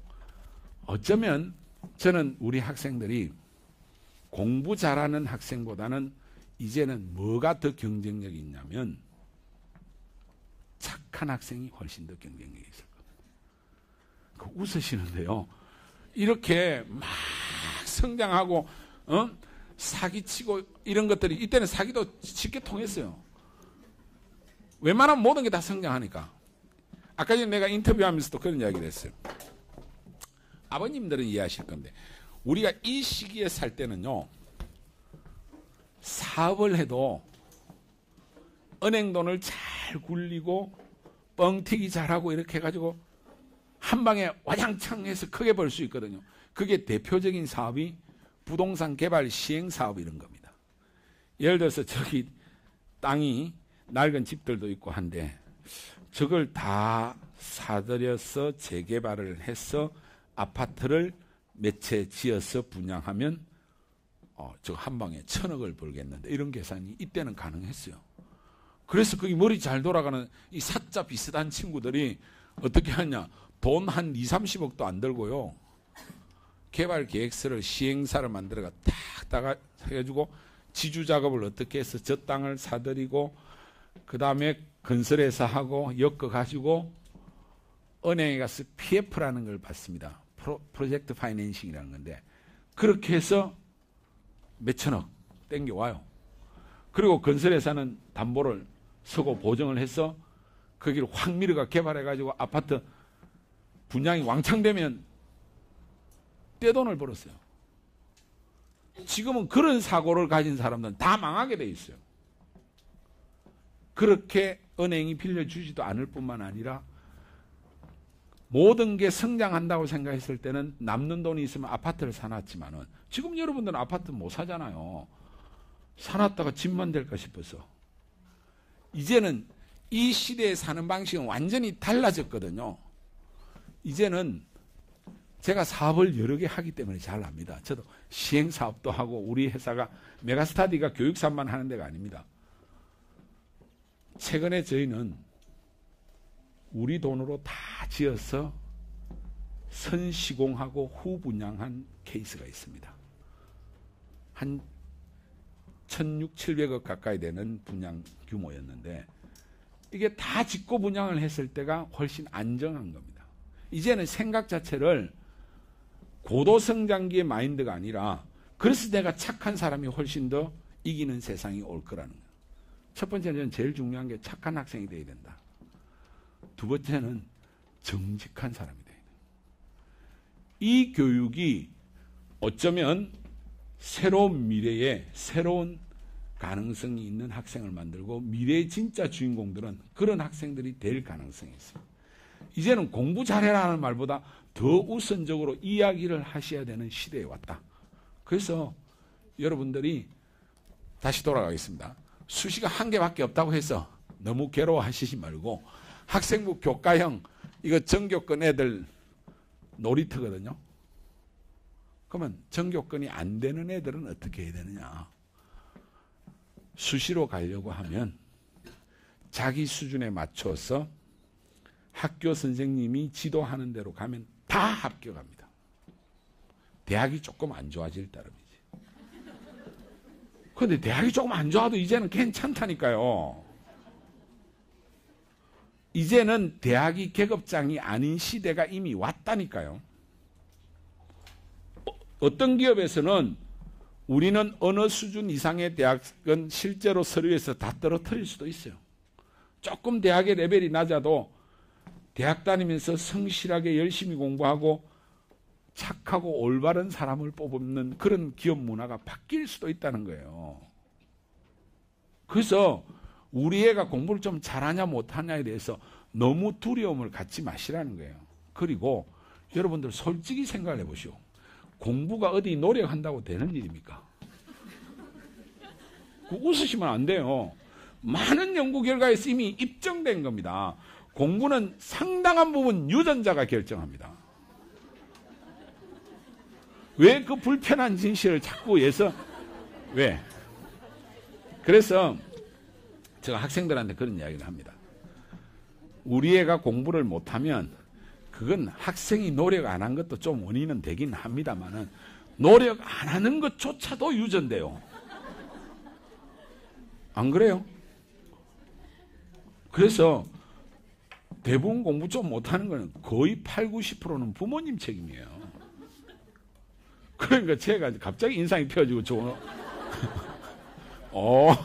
어쩌면 저는 우리 학생들이 공부 잘하는 학생보다는 이제는 뭐가 더 경쟁력이 있냐면 착한 학생이 훨씬 더 경쟁력이 있을 겁니다. 웃으시는데요. 이렇게 막 성장하고 사기치고 이런 것들이, 이때는 사기도 쉽게 통했어요. 웬만하면 모든 게 다 성장하니까. 아까 전에 내가 인터뷰하면서도 그런 이야기를 했어요. 아버님들은 이해하실 건데, 우리가 이 시기에 살 때는요, 사업을 해도 은행 돈을 잘 굴리고 뻥튀기 잘하고 이렇게 해가지고 한 방에 와장창 해서 크게 벌 수 있거든요. 그게 대표적인 사업이 부동산 개발 시행 사업 이런 겁니다. 예를 들어서 저기 땅이 낡은 집들도 있고 한데 저걸 다 사들여서 재개발을 해서 아파트를 몇 채 지어서 분양하면 저 한 방에 1,000억을 벌겠는데, 이런 계산이 이때는 가능했어요. 그래서 거기 머리 잘 돌아가는 이 사자 비슷한 친구들이 어떻게 하냐, 돈 한 2, 30억도 안 들고요, 개발 계획서를 시행사를 만들어가 딱 해가지고 지주 작업을 어떻게 해서 저 땅을 사들이고 그 다음에 건설회사 하고 엮어가지고 은행에 가서 PF라는 걸 받습니다. 프로젝트 파이낸싱이라는 건데, 그렇게 해서 몇천억 땡겨와요. 그리고 건설회사는 담보를 서고 보증을 해서 거기를 확 밀어가 개발해가지고 아파트 분양이 왕창 되면 떼돈을 벌었어요. 지금은 그런 사고를 가진 사람들은 다 망하게 돼 있어요. 그렇게 은행이 빌려주지도 않을 뿐만 아니라 모든 게 성장한다고 생각했을 때는 남는 돈이 있으면 아파트를 사놨지만은 지금 여러분들은 아파트 못 사잖아요. 사놨다가 집만 될까 싶어서. 이제는 이 시대에 사는 방식은 완전히 달라졌거든요. 이제는 제가 사업을 여러 개 하기 때문에 잘 압니다. 저도 시행사업도 하고, 우리 회사가 메가스타디가 교육사업만 하는 데가 아닙니다. 최근에 저희는 우리 돈으로 다 지어서 선시공하고 후분양한 케이스가 있습니다. 한 1,600, 700억 가까이 되는 분양 규모였는데 이게 다 짓고 분양을 했을 때가 훨씬 안정한 겁니다. 이제는 생각 자체를 고도성장기의 마인드가 아니라, 그래서 내가 착한 사람이 훨씬 더 이기는 세상이 올 거라는 거예요. 첫 번째는 제일 중요한 게 착한 학생이 돼야 된다. 두 번째는 정직한 사람이 돼야 된다. 이 교육이 어쩌면 새로운 미래에 새로운 가능성이 있는 학생을 만들고, 미래의 진짜 주인공들은 그런 학생들이 될 가능성이 있습니다. 이제는 공부 잘해라는 말보다 더 우선적으로 이야기를 하셔야 되는 시대에 왔다. 그래서 여러분들이, 다시 돌아가겠습니다. 수시가 한 개밖에 없다고 해서 너무 괴로워하시지 말고, 학생부 교과형 이거 전교권 애들 놀이터거든요. 그러면 전교권이 안 되는 애들은 어떻게 해야 되느냐. 수시로 가려고 하면 자기 수준에 맞춰서 학교 선생님이 지도하는 대로 가면 다 합격합니다. 대학이 조금 안 좋아질 따름이지. 그런데 대학이 조금 안 좋아도 이제는 괜찮다니까요. 이제는 대학이 계급장이 아닌 시대가 이미 왔다니까요. 어떤 기업에서는 우리는 어느 수준 이상의 대학은 실제로 서류에서 다 떨어뜨릴 수도 있어요. 조금 대학의 레벨이 낮아도 대학 다니면서 성실하게 열심히 공부하고 착하고 올바른 사람을 뽑는 그런 기업 문화가 바뀔 수도 있다는 거예요. 그래서 우리 애가 공부를 좀 잘하냐 못하냐에 대해서 너무 두려움을 갖지 마시라는 거예요. 그리고 여러분들 솔직히 생각을 해보시오. 공부가 어디 노력한다고 되는 일입니까? 웃으시면 안 돼요. 많은 연구 결과에서 이미 입증된 겁니다. 공부는 상당한 부분 유전자가 결정합니다. 왜 그 불편한 진실을 자꾸 왜? 그래서 제가 학생들한테 그런 이야기를 합니다. 우리 애가 공부를 못하면 그건 학생이 노력 안 한 것도 좀 원인은 되긴 합니다만은 노력 안 하는 것조차도 유전돼요. 안 그래요? 그래서 대부분 공부 좀 못하는 거는 거의 80~90%는 부모님 책임이에요. 그러니까 제가 갑자기 인상이 펴지고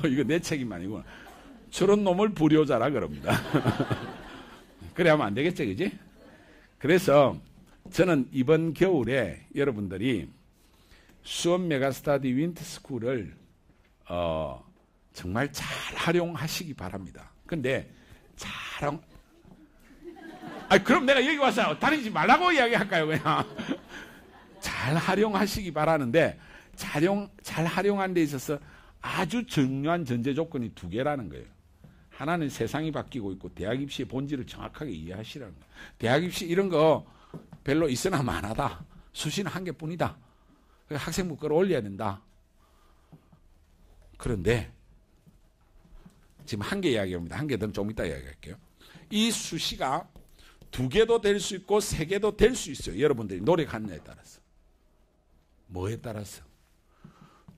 이거 내 책임 아니구나. 저런 놈을 불효자라 그럽니다. 그래 하면 안 되겠죠, 그지? 그래서 저는 이번 겨울에 여러분들이 수업 메가스터디 윈터스쿨을 정말 잘 활용하시기 바랍니다. 근데 그럼 내가 여기 와서 다니지 말라고 이야기할까요, 그냥? 잘 활용하시기 바라는데 잘 활용하는 데 있어서 아주 중요한 전제 조건이 두 개라는 거예요. 하나는 세상이 바뀌고 있고 대학 입시의 본질을 정확하게 이해하시라는 거예요. 대학 입시 이런 거 별로 있으나 마나다. 수시는 한 개뿐이다. 학생부 끌어올려야 된다. 그런데 지금 한 개 이야기합니다. 한 개 더 좀 이따 이야기할게요. 이 수시가 두 개도 될 수 있고 세 개도 될 수 있어요. 여러분들이 노력하느냐에 따라서. 뭐에 따라서?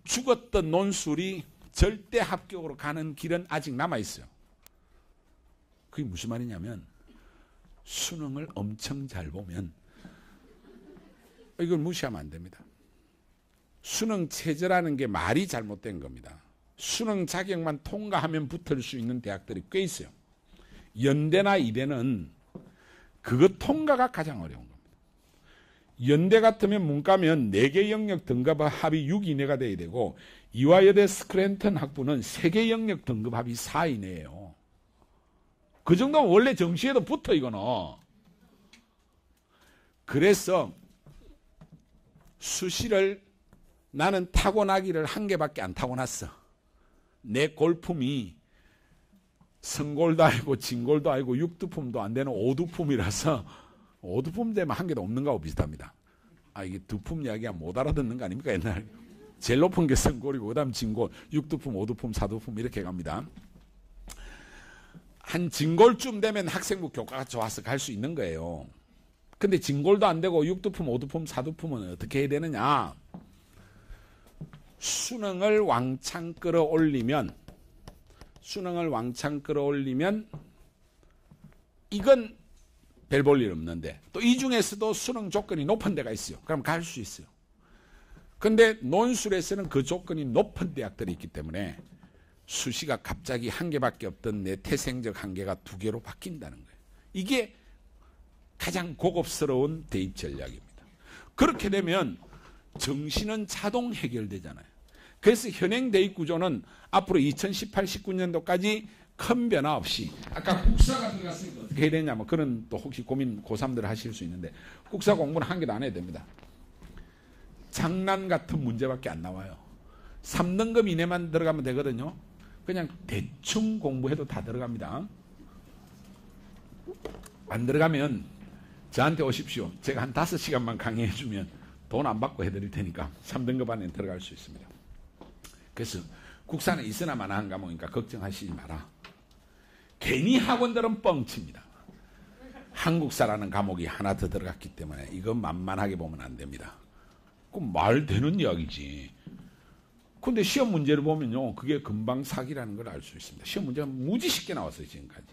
죽었던 논술이 절대 합격으로 가는 길은 아직 남아있어요. 그게 무슨 말이냐면 수능을 엄청 잘 보면 이걸 무시하면 안 됩니다. 수능 체제라는 게 말이 잘못된 겁니다. 수능 자격만 통과하면 붙을 수 있는 대학들이 꽤 있어요. 연대나 이대는 그거 통과가 가장 어려운 겁니다. 연대 같으면 문과면 4개 영역 등급 합이 6 이내가 돼야 되고 이화여대 스크랜턴 학부는 3개 영역 등급 합이 4 이내예요. 그 정도면 원래 정시에도 붙어 이거는. 그래서 수시를 나는 타고나기를 한 개밖에 안 타고났어. 내 골품이 성골도 아니고 진골도 아니고 육두품도 안 되는 오두품이라서 오두품 되면 한 개도 없는 거하고 비슷합니다. 이게 두품 이야기가 못 알아듣는 거 아닙니까? 옛날 제일 높은 게 성골이고 그 다음 진골, 육두품, 오두품, 사두품 이렇게 갑니다. 한 진골쯤 되면 학생부 교과가 좋아서 갈 수 있는 거예요. 근데 진골도 안 되고 육두품, 오두품, 사두품은 어떻게 해야 되느냐? 수능을 왕창 끌어올리면 이건 별 볼 일 없는데 또 이 중에서도 수능 조건이 높은 데가 있어요. 그럼 갈 수 있어요. 근데 논술에서는 그 조건이 높은 대학들이 있기 때문에 수시가 갑자기 한 개밖에 없던 내 태생적 한계가 2개로 바뀐다는 거예요. 이게 가장 고급스러운 대입 전략입니다. 그렇게 되면 정시는 자동 해결되잖아요. 그래서 현행 대입 구조는 앞으로 2018-19년도까지 큰 변화 없이 아까 국사가 들어갔으니까 어떻게 해야 되냐 그런 또 혹시 고민 고3들 하실 수 있는데 국사 공부는 한 개도 안 해야 됩니다. 장난 같은 문제밖에 안 나와요. 3등급 이내만 들어가면 되거든요. 그냥 대충 공부해도 다 들어갑니다. 안 들어가면 저한테 오십시오. 제가 한 5시간만 강의해 주면 돈 안 받고 해드릴 테니까 3등급 안에 들어갈 수 있습니다. 그래서 국사는 있으나 마나 한 과목이니까 걱정하시지 마라. 괜히 학원들은 뻥칩니다. 한국사라는 과목이 하나 더 들어갔기 때문에 이거 만만하게 보면 안 됩니다. 그럼 말 되는 이야기지. 근데 시험 문제를 보면요, 그게 금방 사기라는 걸 알 수 있습니다. 시험 문제가 무지 쉽게 나왔어요, 지금까지.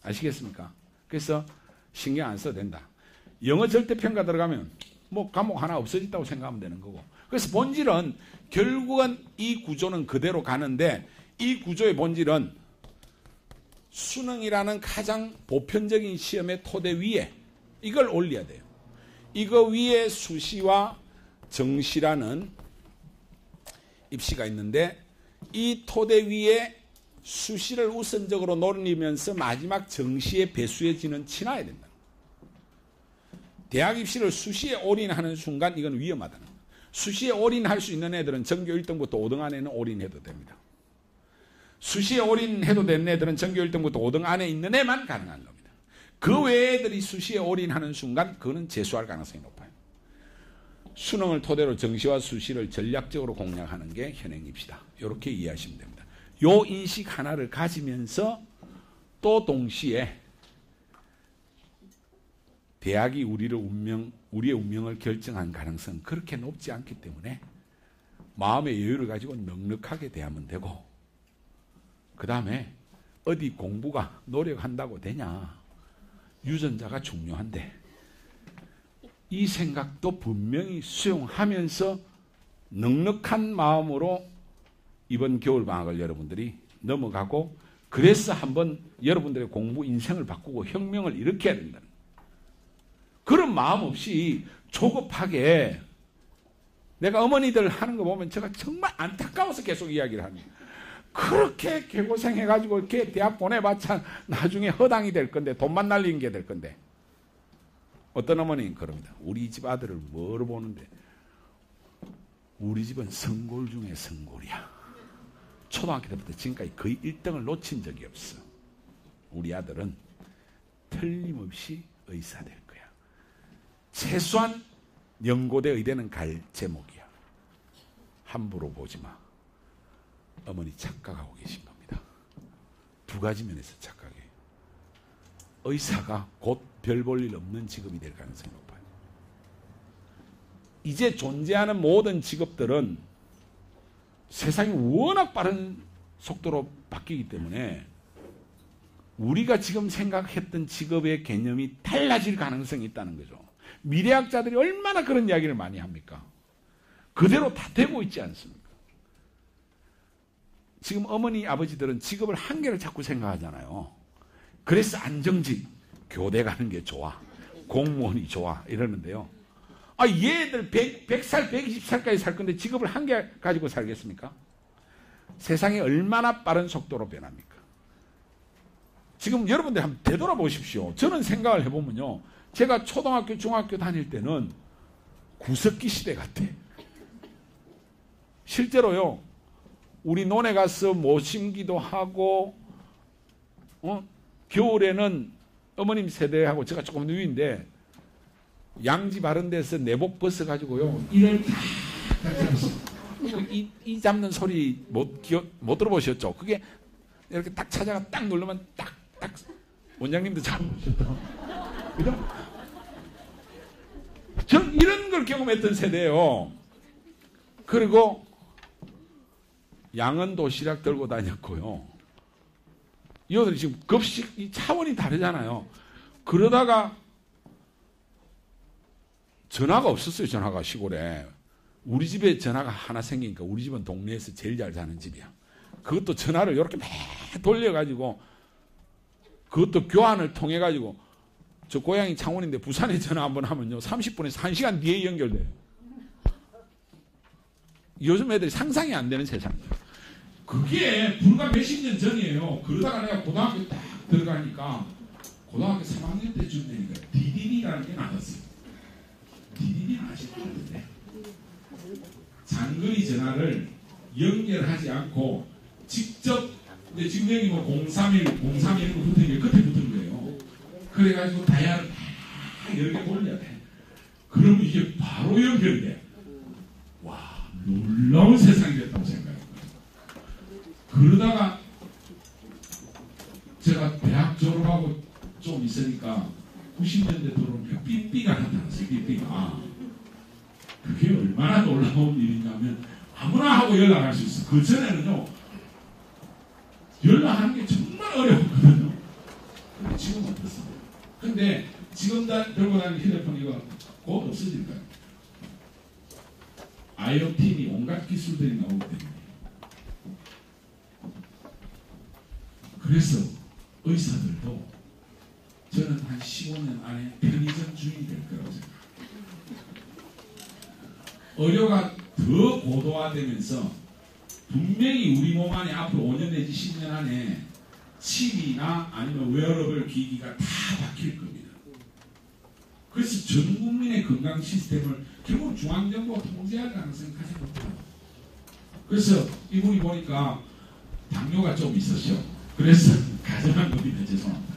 아시겠습니까? 그래서 신경 안 써도 된다. 영어 절대평가 들어가면 뭐 과목 하나 없어졌다고 생각하면 되는 거고. 그래서 본질은 결국은 이 구조는 그대로 가는데, 이 구조의 본질은 수능이라는 가장 보편적인 시험의 토대 위에 이걸 올려야 돼요. 이거 위에 수시와 정시라는 입시가 있는데, 이 토대 위에 수시를 우선적으로 노리면서 마지막 정시의 배수의 진은 치놔야 된다. 대학 입시를 수시에 올인하는 순간 이건 위험하다는 거예요. 수시에 올인할 수 있는 애들은 전교 1등부터 5등 안에는 올인해도 됩니다. 수시에 올인해도 되는 애들은 전교 1등부터 5등 안에 있는 애만 가능한 겁니다. 그 외의 애들이 수시에 올인하는 순간 그거는 재수할 가능성이 높아요. 수능을 토대로 정시와 수시를 전략적으로 공략하는 게 현행 입시다. 이렇게 이해하시면 됩니다. 요 인식 하나를 가지면서 또 동시에 대학이 우리의 운명을 결정한 가능성은 그렇게 높지 않기 때문에 마음의 여유를 가지고 넉넉하게 대하면 되고, 그 다음에 어디 공부가 노력한다고 되냐, 유전자가 중요한데 이 생각도 분명히 수용하면서 넉넉한 마음으로 이번 겨울방학을 여러분들이 넘어가고, 그래서 한번 여러분들의 공부 인생을 바꾸고 혁명을 일으켜야 된다는, 그런 마음 없이 조급하게, 내가 어머니들 하는 거 보면 제가 정말 안타까워서 계속 이야기를 합니다. 그렇게 개고생해가지고 이렇게 대학 보내봤자 나중에 허당이 될 건데, 돈만 날리는 게 될 건데. 어떤 어머니는 그럽니다. 우리 집 아들을 뭐로 보는데, 우리 집은 성골 중에 성골이야. 초등학교 때부터 지금까지 거의 1등을 놓친 적이 없어. 우리 아들은 틀림없이 의사 될 거야. 최소한 연고대 의대는 갈 제목이야. 함부로 보지 마. 어머니 착각하고 계신 겁니다. 두 가지 면에서 착각해요. 의사가 곧 별 볼 일 없는 직업이 될 가능성이 높아요. 이제 존재하는 모든 직업들은 세상이 워낙 빠른 속도로 바뀌기 때문에 우리가 지금 생각했던 직업의 개념이 달라질 가능성이 있다는 거죠. 미래학자들이 얼마나 그런 이야기를 많이 합니까? 그대로 다 되고 있지 않습니까? 지금 어머니 아버지들은 직업을 한 개를 자꾸 생각하잖아요. 그래서 안정직, 교대 가는 게 좋아, 공무원이 좋아 이러는데요. 얘들 100살, 120살까지 살 건데 직업을 한 개 가지고 살겠습니까? 세상이 얼마나 빠른 속도로 변합니까? 지금 여러분들 한번 되돌아보십시오. 저는 생각을 해보면요, 제가 초등학교, 중학교 다닐 때는 구석기 시대 같아. 실제로요, 우리 논에 가서 모심기도 하고, 겨울에는 어머님 세대하고 제가 조금 누이인데, 양지 바른 데서 내복 벗어가지고요, 이를 딱 이 잡는 소리 못 들어보셨죠? 그게 이렇게 딱 찾아가 딱 누르면 딱 원장님도 잡으셨죠? 그죠? 전 이런 걸 경험했던 세대예요. 그리고 양은 도시락 들고 다녔고요. 이거들이 지금 급식 이 차원이 다르잖아요. 그러다가 전화가 없었어요. 전화가 시골에. 우리 집에 전화가 하나 생기니까 우리 집은 동네에서 제일 잘 사는 집이야. 그것도 전화를 이렇게 막 돌려가지고, 그것도 교환을 통해가지고, 저 고향이 창원인데 부산에 전화 한번 하면요, 30분에서 1시간 뒤에 연결돼요. 요즘 애들이 상상이 안 되는 세상이에요. 그게 불과 몇십 년 전이에요. 그러다가 내가 고등학교 딱 들어가니까, 고등학교 3학년 때쯤 되니까 DDD라는 게 나왔어요. DDD는 아실 것 같은데, 장거리 전화를 연결하지 않고 직접, 근데 지금 여기 뭐 031 이런 거 붙은 게 끝에 붙은 거예요. 그래가지고 다이얼을 다 여러 개 돌려야 돼. 그러면 이게 바로 연결돼. 와, 놀라운 세상이 됐다고 생각해요. 그러다가 제가 대학 졸업하고 좀 있으니까 90년대 들어오면 삐삐가 나타났어요. 삐삐가. 그게 얼마나 놀라운 일이냐면 아무나 하고 연락할 수 있어. 그 전에는요 연락하는 게 정말 어려웠거든요. 근데 지금 어떻습니까? 근데 지금 들고 다니는 휴대폰 이거 곧 없어질 거예요. IoT니 온갖 기술들이 나오기 때문에. 그래서 의사들도 저는 한 15년 안에 편의점 주인이 될 거라고 생각합니다. 의료가 더 고도화되면서 분명히 우리 몸 안에 앞으로 5년 내지 10년 안에 칩이나 아니면 웨어러블 기기가 다 박힐 겁니다. 그래서 전 국민의 건강 시스템을 결국 중앙정부가 통제할 가능성이 가장 높아요. 그래서 이분이 보니까 당뇨가 좀 있으셔. 그래서 가정한 겁니다. 죄송합니다.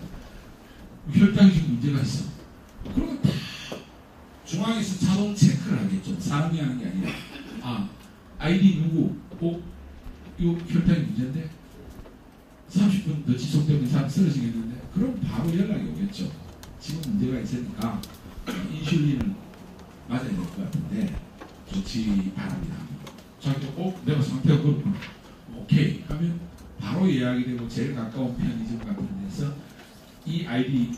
혈당이 좀 문제가 있어. 그러면 다 중앙에서 자동 체크를 하겠죠. 사람이 하는 게 아니라 아이디 누구? 이거 혈당이 문제인데 30분 더 지속되면 사람 쓰러지겠는데 그럼 바로 연락이 오겠죠. 지금 문제가 있으니까 인슐린을 맞아야 될 것 같은데 좋지 바랍니다. 자기도 내가 상태가 그렇구나. 오케이 하면 바로 예약이 되고 제일 가까운 편의점 같은 데서 이 아이디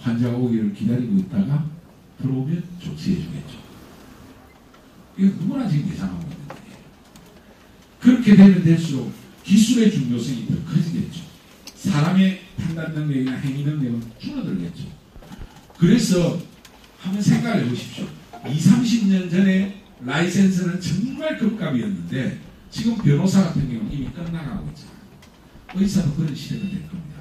환자가 오기를 기다리고 있다가 들어오면 조치해 주겠죠. 이거 누구나 지금 예상하고 있는데 그렇게 되면 될수록 기술의 중요성이 더 커지겠죠. 사람의 판단 능력이나 행위 능력은 줄어들겠죠. 그래서 한번 생각해 보십시오. 20-30년 전에 라이센스는 정말 금값이었는데 지금 변호사 같은 경우는 이미 끝나가고 있잖아요. 의사도 그런 시대가 될 겁니다.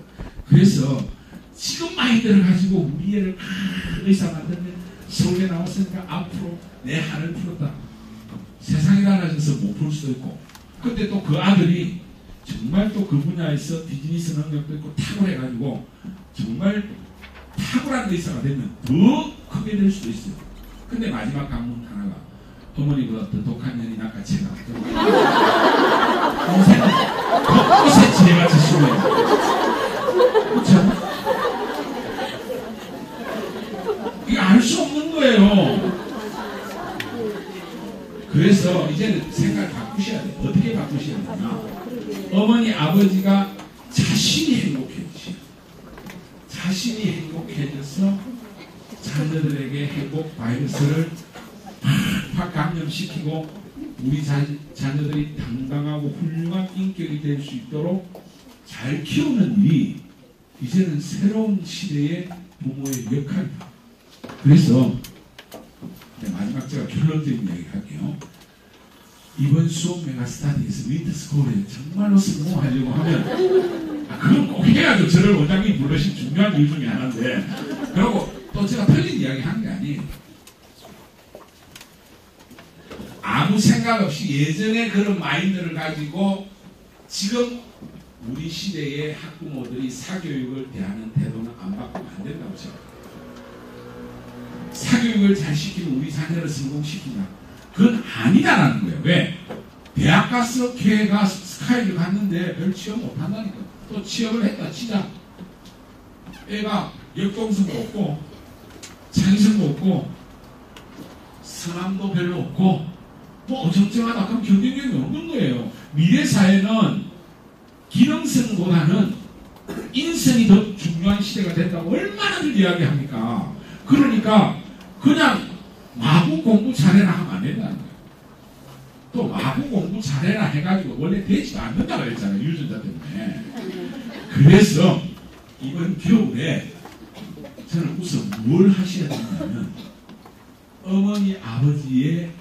그래서 지금 마인드를 가지고 우리 애를 의사 만들면 서울에 나왔으니까 앞으로 내 한을 풀었다. 세상이 달라져서 못 풀 수도 있고 근데 또 그 아들이 정말 또 그 분야에서 비즈니스 능력도 있고 탁월해가지고 정말 탁월한 의사가 되면 더 크게 될 수도 있어요. 근데 마지막 강문 하나가 어머니보다 더 독한 년이 낚아채가 동생은 곳곳에 지혜같이 숨어요. 그렇죠? 이거 알 수 없는 거예요. 그래서 이제는 생각을 바꾸셔야 돼요. 어떻게 바꾸셔야 되냐? 어머니 아버지가 자신이 행복해지셔. 자신이 행복해져서 자녀들에게 행복 바이러스를 팍팍 감염시키고 우리 자녀들이 당당하고 훌륭한 인격이 될 수 있도록 잘 키우는 일이 이제는 새로운 시대의 부모의 역할이다. 그래서 마지막 제가 결론적인 이야기 할게요. 이번 수업 메가스타디에서 윈터스코어에 정말로 성공하려고 하면 그건 꼭 해야죠. 저를 원장님이 부르신 중요한 이유 중에 하나인데 그리고 또 제가 틀린 이야기 하는 게 아니에요. 아무 생각 없이 예전에 그런 마인드를 가지고 지금 우리 시대의 학부모들이 사교육을 대하는 태도는 안 바꾸면 안 된다고 생각합니다. 사교육을 잘 시키면 우리 자녀를 성공시키냐? 그건 아니다라는 거예요. 왜? 대학 가서 걔가 스카이를 갔는데 별 취업 못한다니까. 또 취업을 했다 치자. 애가 역동성도 없고 창의성도 없고 성함도 별로 없고 뭐 어정쩡하다. 그럼 경쟁력이 없는 거예요. 미래 사회는 기능성보다는 인성이 더 중요한 시대가 된다고 얼마나들 이야기합니까? 그러니까 그냥 마구 공부 잘해라 하면 안 된다는 거예요. 또 마구 공부 잘해라 해가지고 원래 되지도 않는다고 했잖아요. 유전자 때문에. 그래서 이번 겨울에 저는 우선 뭘 하셔야 되냐면 어머니 아버지의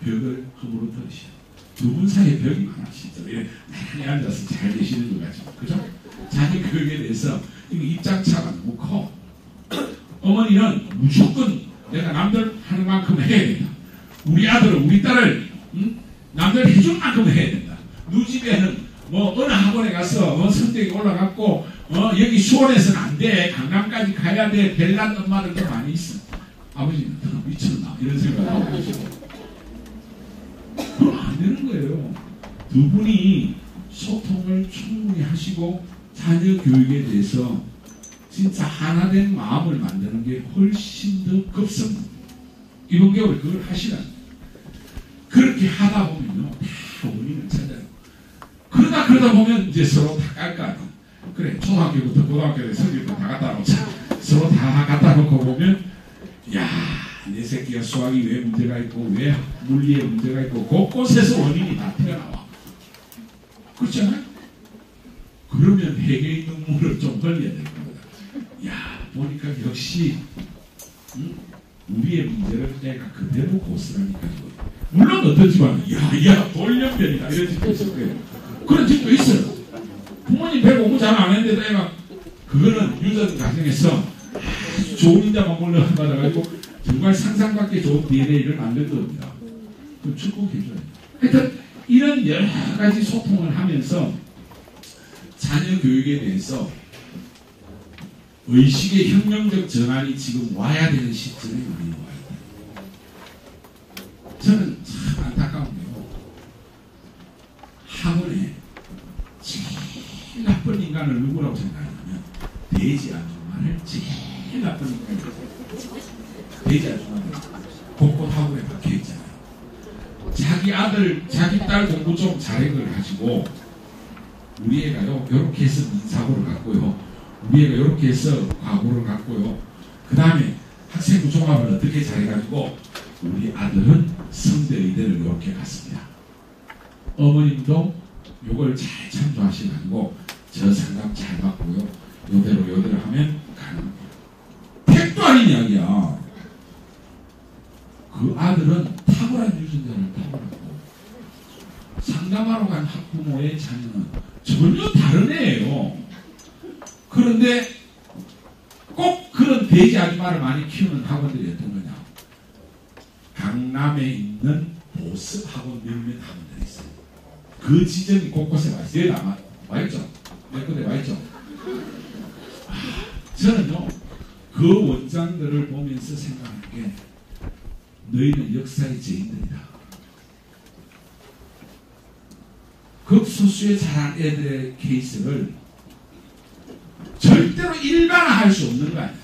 벽을 허물어 들으셔야 두 분 사이에 벽이 많아. 진짜 왜 나란히 앉아서 잘 계시는 것 같죠. 그죠? 자기 교육에 대해서 이거 입장차가 너무 커. 어머니는 무조건 내가 남들 하는 만큼 해야 된다. 우리 아들을 우리 딸을 남들 해줄 만큼 해야 된다. 누 집에는 뭐 어느 학원에 가서 성적이 올라갔고 여기 수원에서는 안 돼. 강남까지 가야 돼. 벨란 엄마들도 많이 있어. 아버지는 미쳤나 이런 생각을 하고 계시고 그럼 안 되는 거예요. 두 분이 소통을 충분히 하시고 자녀 교육에 대해서 진짜 하나된 마음을 만드는 게 훨씬 더 급습니다. 이번 겨울에 그걸 하시라. 그렇게 하다 보면요, 다 원인을 찾아요. 그러다 보면 이제 서로 다 깔까. 그래, 초등학교부터 고등학교에 성질도 다 갖다 놓자. 서로 다 갖다 놓고 보면, 야, 내 새끼가 수학이 왜 문제가 있고, 왜 물리에 문제가 있고, 곳곳에서 원인이 다 튀어나와. 그렇잖아요? 그러면 회개의 눈물을 좀 흘려야 될 겁니다. 야, 보니까 역시, 우리의 문제를 내가 그대로 고스란히 가지고 있다. 물론 어떤 집안은 야 돌연변이다 이런 집도 있을 거예요. 그런 집도 있어요. 부모님 배 공부 잘 안 했는데도 애가 그거는 유전 가정에서 아주 좋은 인자만 물려받아가지고 정말 상상 밖의 좋은 DNA를 만들 겁니다. 그럼 축복해줘야 돼요. 하여튼 이런 여러 가지 소통을 하면서 자녀 교육에 대해서 의식의 혁명적 전환이 지금 와야 되는 시점에 우리 와야 돼요. 저는 참 안타까운 게요. 학원에 제일 나쁜 인간을 누구라고 생각하냐면 돼지 아줌마를 제일 나쁜 인간이라고 생각해요. 돼지 아줌마는 곳곳 학원에 박혀있잖아요. 자기 아들, 자기 딸 공부 좀 잘한 걸 가지고 우리 애가요 이렇게 해서 민사고를 갖고요. 우리 애가 이렇게 해서 과고를 갖고요. 그 다음에 학생부 종합을 어떻게 잘해가지고 우리 아들은 성대 의대를 이렇게 갔습니다. 어머님도 이걸 잘 참조하시고 저 상담 잘 받고요. 요대로 하면 가능합니다. 택도 아닌 이야기야. 그 아들은 탁월한 유전자를 타고났고 상담하러 간 학부모의 자녀는 전혀 다른 애예요. 그런데 꼭 그런 돼지 아줌마를 많이 키우는 학원들이 어떤 거냐. 강남에 있는 보스 학원 몇몇 학원들이 있어요. 그 지점이 곳곳에 와 있어요. 여기 와 있죠? 몇 군데 와 있죠? 저는요, 그 원장들을 보면서 생각하는 게 너희는 역사의 죄인들이다. 극소수의 자란 애들의 케이스를 절대로 일반화할 수 없는 거 아니야.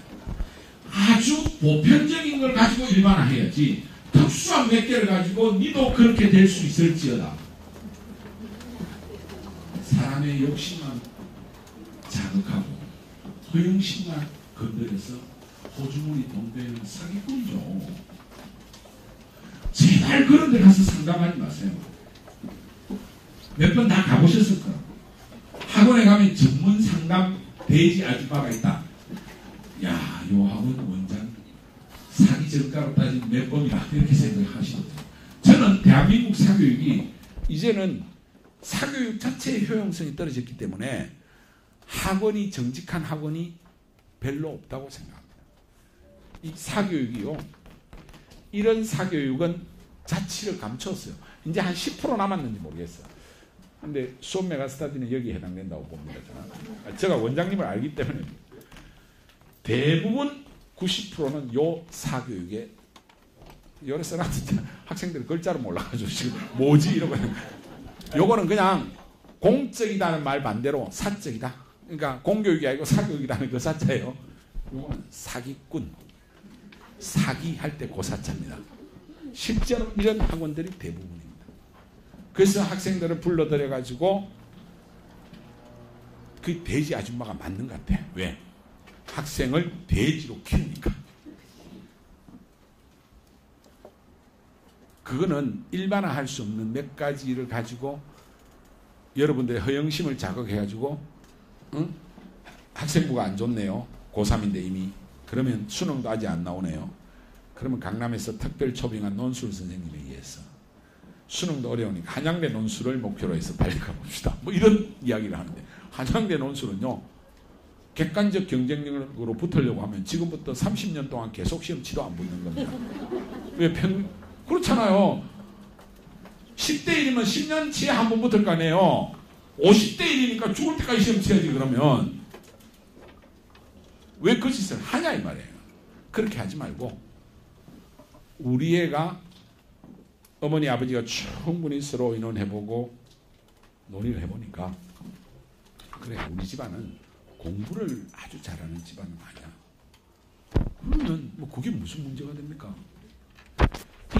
아주 보편적인 걸 가지고 일반화해야지. 특수한 몇 개를 가지고 니도 그렇게 될 수 있을지어다. 사람의 욕심만 자극하고 허영심만 건드려서 호주머니 돈 되는 사기꾼이죠. 제발 그런 데 가서 상담하지 마세요. 몇 번 다 가보셨을 거예요. 학원에 가면 전문 상담 돼지 아줌마가 있다. 야, 요 학원 원장 사기 전가로 따지면 몇 번이다 이렇게 생각하시거든요. 저는 대한민국 사교육이 이제는 사교육 자체의 효용성이 떨어졌기 때문에 학원이 정직한 학원이 별로 없다고 생각합니다. 이 사교육이요. 이런 사교육은 자치를 감췄어요. 이제 한 10% 남았는지 모르겠어요. 근데 수업 메가스터디는 여기에 해당된다고 봅니다. 저는. 제가 원장님을 알기 때문에 대부분 90%는 요 사교육에 여러 써놨는데 학생들이 글자를 몰라가지고 지금 뭐지 이러고 요거는 그냥 공적이다는 말 반대로 사적이다. 그러니까 공교육이 아니고 사교육이라는 그 사자예요. 요거는 사기꾼. 사기할 때 그 사자입니다. 실제로 이런 학원들이 대부분입니다. 그래서 학생들을 불러들여가지고 그 돼지 아줌마가 맞는 것 같아. 왜? 학생을 돼지로 키우니까. 그거는 일반화할 수 없는 몇 가지를 가지고 여러분들의 허영심을 자극해가지고 응? 학생부가 안 좋네요. 고3인데 이미. 그러면 수능도 아직 안 나오네요. 그러면 강남에서 특별 초빙한 논술 선생님에 의해서 수능도 어려우니까 한양대 논술을 목표로 해서 빨리 가봅시다. 뭐 이런 이야기를 하는데 한양대 논술은요. 객관적 경쟁력으로 붙으려고 하면 지금부터 30년 동안 계속 시험 치도 안 붙는 겁니다. 왜 그렇잖아요. 10대 1이면 10년치에 한 번 붙을 거 아니에요. 50대 1이니까 죽을 때까지 시험 쳐야지. 그러면 왜 그 짓을 하냐 이 말이에요. 그렇게 하지 말고 우리 애가 어머니 아버지가 충분히 서로 의논해보고 논의를 해보니까 그래 우리 집안은 공부를 아주 잘하는 집안은 아니야. 그러면 뭐 그게 무슨 문제가 됩니까?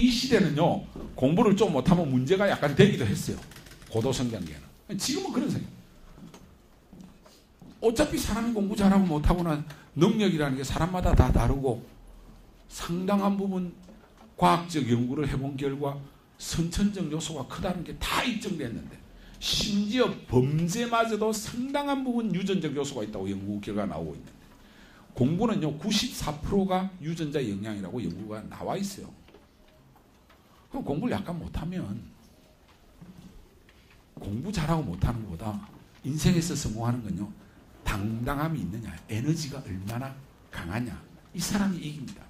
이 시대는요, 공부를 좀 못하면 문제가 약간 되기도 했어요. 고도성장기에는. 지금은 그런 생각. 어차피 사람이 공부 잘하고 못하고는 능력이라는 게 사람마다 다 다르고 상당한 부분 과학적 연구를 해본 결과 선천적 요소가 크다는 게 다 입증됐는데, 심지어 범죄마저도 상당한 부분 유전적 요소가 있다고 연구 결과가 나오고 있는데, 공부는요 94%가 유전자 영향이라고 연구가 나와 있어요. 그럼 공부를 약간 못하면, 공부 잘하고 못하는 것보다 인생에서 성공하는 건요, 당당함이 있느냐, 에너지가 얼마나 강하냐, 이 사람이 이깁니다.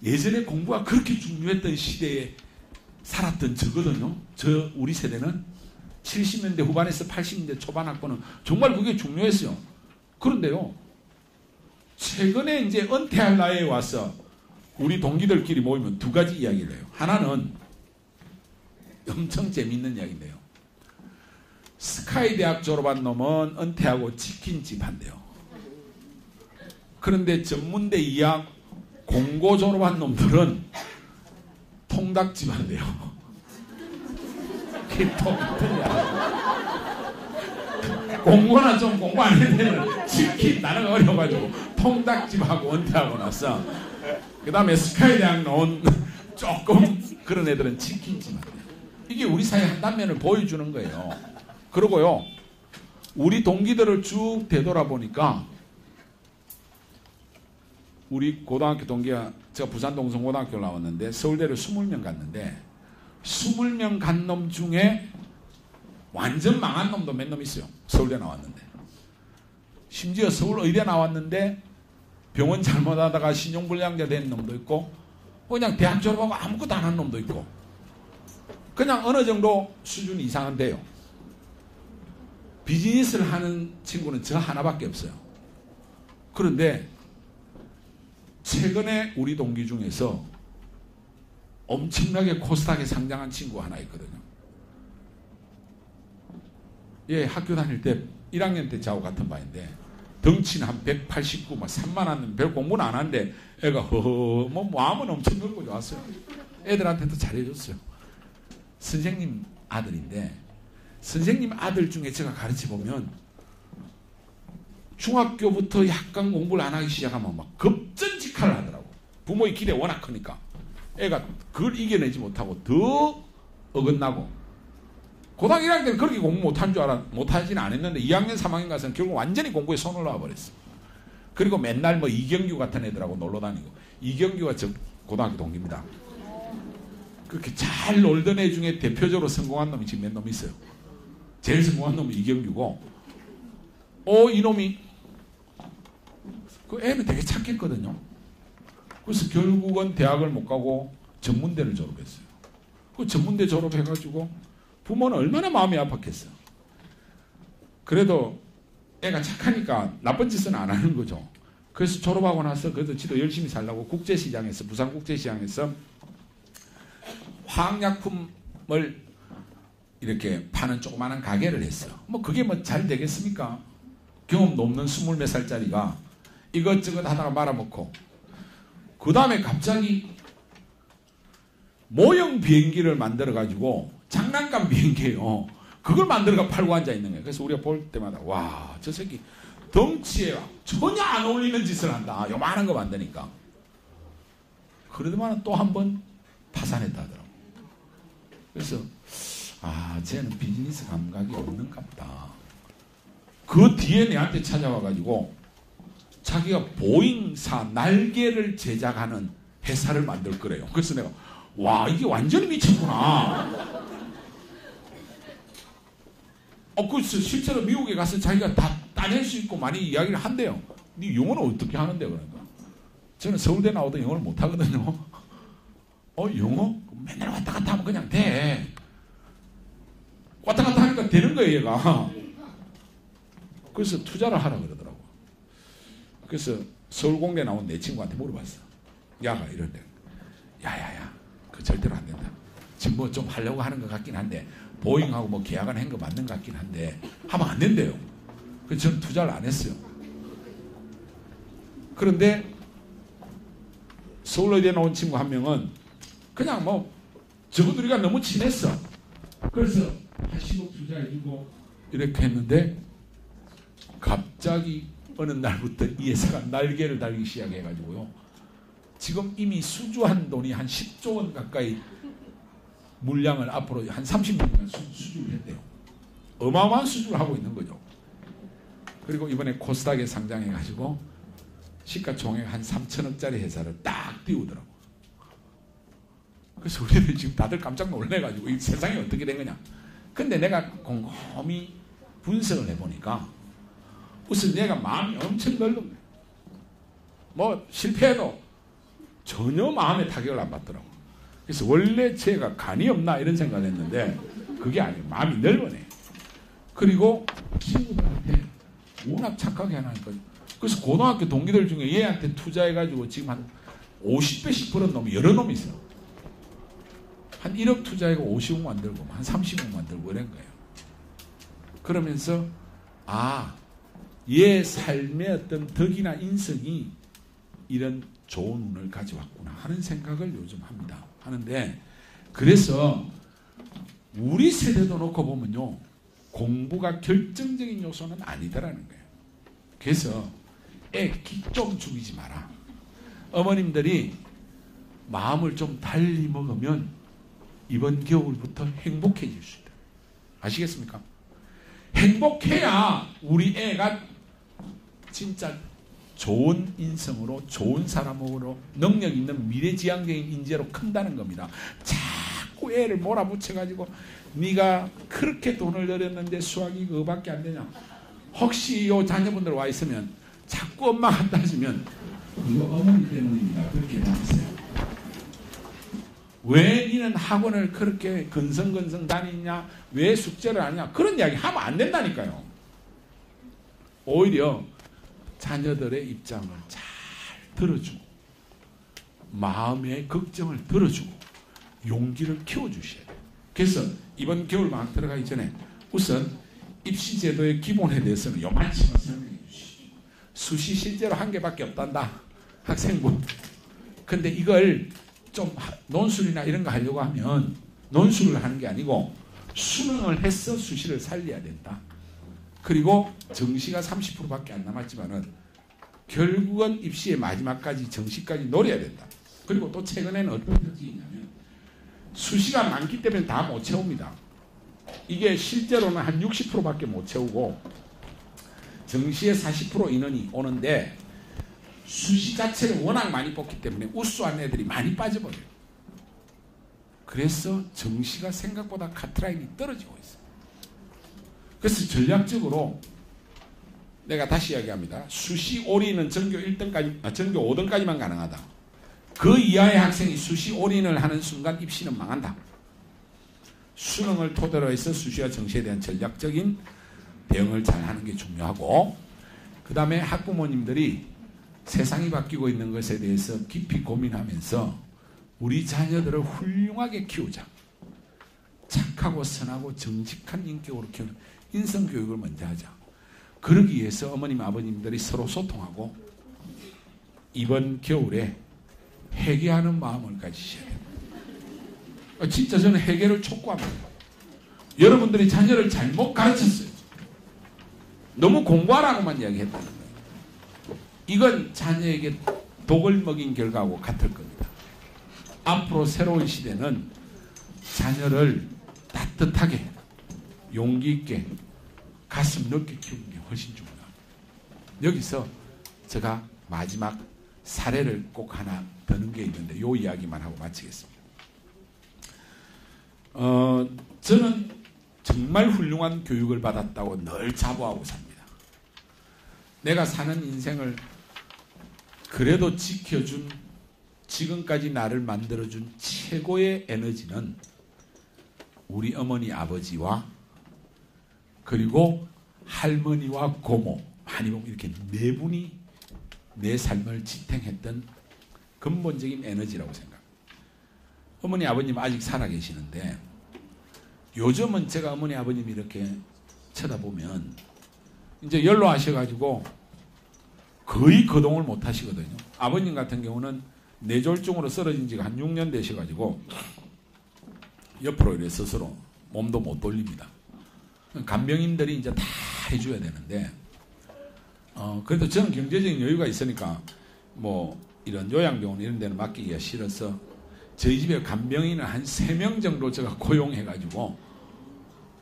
예전에 공부가 그렇게 중요했던 시대에 살았던 저거든요. 우리 세대는 70년대 후반에서 80년대 초반 학번은 정말 그게 중요했어요. 그런데요, 최근에 이제 은퇴할 나이에 와서 우리 동기들끼리 모이면 두 가지 이야기를 해요. 하나는 엄청 재밌는 이야기인데요. 스카이 대학 졸업한 놈은 은퇴하고 치킨집 한대요. 그런데 전문대 2학 공고 졸업한 놈들은 통닭집 한대요. 그게 또 틀려. 공고나 좀 공부 안 했는데 치킨 나는 어려가지고 통닭집하고 은퇴하고 나서 그 다음에 스카이 대학 나온 조금 그런 애들은 치킨집 한대요. 이게 우리 사회 한 단면을 보여주는 거예요. 그러고요, 우리 동기들을 쭉 되돌아보니까 우리 고등학교 동기가, 제가 부산 동성고등학교 나왔는데 서울대를 20명 갔는데 20명 간 놈 중에 완전 망한 놈도 몇 놈 있어요. 서울대 나왔는데. 심지어 서울의대 나왔는데 병원 잘못하다가 신용불량자 된 놈도 있고, 그냥 대학 졸업하고 아무것도 안 한 놈도 있고, 그냥 어느 정도 수준 이상은 돼요. 비즈니스를 하는 친구는 저 하나밖에 없어요. 그런데 최근에 우리 동기 중에서 엄청나게 코스닥에 상장한 친구가 하나 있거든요. 얘 학교 다닐 때 1학년 때 저하고 같은 반인데 덩치는 한 189, 막 산만 하는, 별 공부는 안 하는데 애가 뭐 마음은 엄청 넓고 좋았어요. 애들한테도 잘해줬어요. 선생님 아들인데, 선생님 아들 중에 제가 가르쳐보면 중학교부터 약간 공부를 안 하기 시작하면 막 급전직하를 하더라고. 부모의 기대 워낙 크니까 애가 그걸 이겨내지 못하고 더 어긋나고, 고등학교 1학년 때는 그렇게 공부 못한 줄 못하지는 않았는데 2학년 3학년 가서는 결국 완전히 공부에 손을 놔버렸어. 그리고 맨날 뭐 이경규 같은 애들하고 놀러 다니고, 이경규가 저 고등학교 동기입니다. 그렇게 잘 놀던 애 중에 대표적으로 성공한 놈이 지금 몇 놈 있어요. 제일 성공한 놈이 이경규고, 이놈이, 그 애는 되게 착했거든요. 그래서 결국은 대학을 못 가고 전문대를 졸업했어요. 그 전문대 졸업해가지고 부모는 얼마나 마음이 아팠겠어요. 그래도 애가 착하니까 나쁜 짓은 안 하는 거죠. 그래서 졸업하고 나서 그래도 지도 열심히 살라고 국제시장에서, 부산 국제시장에서 화학약품을 이렇게 파는 조그마한 가게를 했어요. 뭐 그게 뭐 잘 되겠습니까? 경험도 없는 20몇 살짜리가 이것저것 하다가 말아먹고, 그 다음에 갑자기 모형 비행기를 만들어가지고, 장난감 비행기예요. 그걸 만들어가 팔고 앉아있는 거예요. 그래서 우리가 볼 때마다 와, 저 새끼 덩치에 전혀 안 어울리는 짓을 한다. 요만한 거 만드니까. 그러더만 또 한 번 파산했다 하더라고. 그래서 쟤는 비즈니스 감각이 없는가 보다. 그 뒤에 내한테 찾아와가지고 자기가 보잉사 날개를 제작하는 회사를 만들 거래요. 그래서 내가 와, 이게 완전히 미쳤구나. 그래서 실제로 미국에 가서 자기가 다 따낼 수 있고 많이 이야기를 한대요. 네 영어는 어떻게 하는데? 그러니까 저는 서울대 나오도 영어를 못하거든요. 영어? 맨날 왔다 갔다 하면 그냥 돼. 왔다 갔다 하니까 되는 거예요, 얘가. 그래서 투자를 하라 그러더라고. 그래서 서울공대 나온 내 친구한테 물어봤어. 야가 이럴 때, 야야야, 그거 절대로 안 된다. 지금 뭐 좀 하려고 하는 것 같긴 한데 보잉하고 뭐 계약을 한 거 맞는 것 같긴 한데 하면 안 된대요. 그래서 저는 투자를 안 했어요. 그런데 서울의대에 나온 친구 한 명은 그냥 뭐 저분들이가 너무 친했어. 그래서 80억 투자해주고 이렇게 했는데 갑자기 어느 날부터 이 회사가 날개를 달기 시작해가지고요. 지금 이미 수주한 돈이 한 10조 원 가까이 물량을 앞으로 한 30년간 수주를 했대요. 어마어마한 수주를 하고 있는 거죠. 그리고 이번에 코스닥에 상장해가지고 시가총액 한 3천억짜리 회사를 딱 띄우더라고. 그래서 우리들 지금 다들 깜짝 놀래가지고 이 세상이 어떻게 된 거냐. 근데 내가 곰곰이 분석을 해보니까 우선 얘가 마음이 엄청 넓은 거예요. 뭐 실패해도 전혀 마음에 타격을 안 받더라고. 그래서 원래 쟤가 간이 없나 이런 생각을 했는데 그게 아니에요. 마음이 넓어네. 그리고 친구들한테 워낙 착하게 하니까 그래서 고등학교 동기들 중에 얘한테 투자해가지고 지금 한 50배씩 벌은 놈이 여러 놈이 있어요. 한 1억 투자해고 50억 만들고 한 30억 만들고 이런 거예요. 그러면서 얘 삶의 어떤 덕이나 인성이 이런 좋은 운을 가져왔구나 하는 생각을 요즘 합니다. 하는데 그래서 우리 세대도 놓고 보면요. 공부가 결정적인 요소는 아니더라는 거예요. 그래서 애 기 좀 죽이지 마라. 어머님들이 마음을 좀 달리 먹으면 이번 겨울부터 행복해질 수 있다. 아시겠습니까? 행복해야 우리 애가 진짜 좋은 인성으로 좋은 사람으로 능력 있는 미래지향적인 인재로 큰다는 겁니다. 자꾸 애를 몰아붙여가지고 네가 그렇게 돈을 들였는데 수학이 그거밖에 안 되냐. 혹시 요 자녀분들 와 있으면 자꾸 엄마가 따지면 이거 어머니 때문입니다. 그렇게 나왔어요. 왜 니는 학원을 그렇게 건성건성 다니냐? 왜 숙제를 하냐? 그런 이야기 하면 안 된다니까요. 오히려 자녀들의 입장을 잘 들어주고 마음의 걱정을 들어주고 용기를 키워주셔야 돼요. 그래서 이번 겨울방학 들어가기 전에 우선 입시제도의 기본에 대해서는 요만치만 설명해 주시죠. 수시 실제로 한 개밖에 없단다. 학생부. 근데 이걸 좀 논술이나 이런 거 하려고 하면 논술을 하는 게 아니고 수능을 해서 수시를 살려야 된다. 그리고 정시가 30%밖에 안 남았지만은 결국은 입시의 마지막까지 정시까지 노려야 된다. 그리고 또 최근에는 어떤 특징이 있냐면 수시가 많기 때문에 다 못 채웁니다. 이게 실제로는 한 60%밖에 못 채우고 정시에 40% 인원이 오는데 수시 자체를 워낙 많이 뽑기 때문에 우수한 애들이 많이 빠져버려요. 그래서 정시가 생각보다 카트라인이 떨어지고 있어요. 그래서 전략적으로 내가 다시 이야기합니다. 수시 올인은 전교 1등까지, 전교 5등까지만 가능하다. 그 이하의 학생이 수시 올인을 하는 순간 입시는 망한다. 수능을 토대로 해서 수시와 정시에 대한 전략적인 대응을 잘 하는 게 중요하고, 그 다음에 학부모님들이 세상이 바뀌고 있는 것에 대해서 깊이 고민하면서 우리 자녀들을 훌륭하게 키우자. 착하고 선하고 정직한 인격으로 키우는 인성교육을 먼저 하자. 그러기 위해서 어머님 아버님들이 서로 소통하고 이번 겨울에 회개하는 마음을 가지셔야 됩니다. 진짜 저는 회개를 촉구합니다. 여러분들이 자녀를 잘못 가르쳤어요. 너무 공부하라고만 이야기했다는 거예요. 이건 자녀에게 독을 먹인 결과하고 같을 겁니다. 앞으로 새로운 시대는 자녀를 따뜻하게 용기 있게 가슴 넓게 키우는 게 훨씬 중요합니다. 여기서 제가 마지막 사례를 꼭 하나 드는 게 있는데 이 이야기만 하고 마치겠습니다. 저는 정말 훌륭한 교육을 받았다고 늘 자부하고 삽니다. 내가 사는 인생을 그래도 지켜준, 지금까지 나를 만들어준 최고의 에너지는 우리 어머니 아버지와 그리고 할머니와 고모, 많이 보면 이렇게 네 분이 내 삶을 지탱했던 근본적인 에너지라고 생각합니다. 어머니 아버님 아직 살아계시는데 요즘은 제가 어머니 아버님 이렇게 쳐다보면 이제 연로하셔가지고 거의 거동을 못 하시거든요. 아버님 같은 경우는 뇌졸중으로 쓰러진 지가 한 6년 되셔가지고 옆으로 이래 스스로 몸도 못 돌립니다. 간병인들이 이제 다 해줘야 되는데 그래도 저는 경제적인 여유가 있으니까 뭐 이런 요양병원 이런 데는 맡기기가 싫어서 저희 집에 간병인을 한 3명 정도 제가 고용해가지고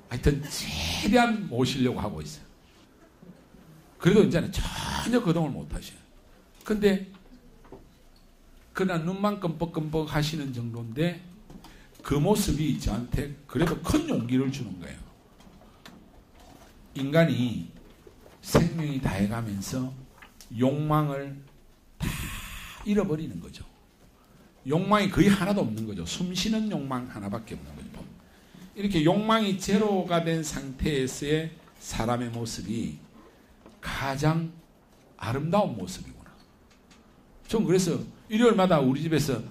하여튼 최대한 모시려고 하고 있어요. 그래도 이제는 전혀 거동을 못 하셔요. 근데 그러나 눈만 끔뻑끔뻑 하시는 정도인데 그 모습이 저한테 그래도 큰 용기를 주는 거예요. 인간이 생명이 다해가면서 욕망을 다 잃어버리는 거죠. 욕망이 거의 하나도 없는 거죠. 숨쉬는 욕망 하나밖에 없는 거죠. 이렇게 욕망이 제로가 된 상태에서의 사람의 모습이 가장 아름다운 모습이구나. 전 그래서 일요일마다 우리 집에서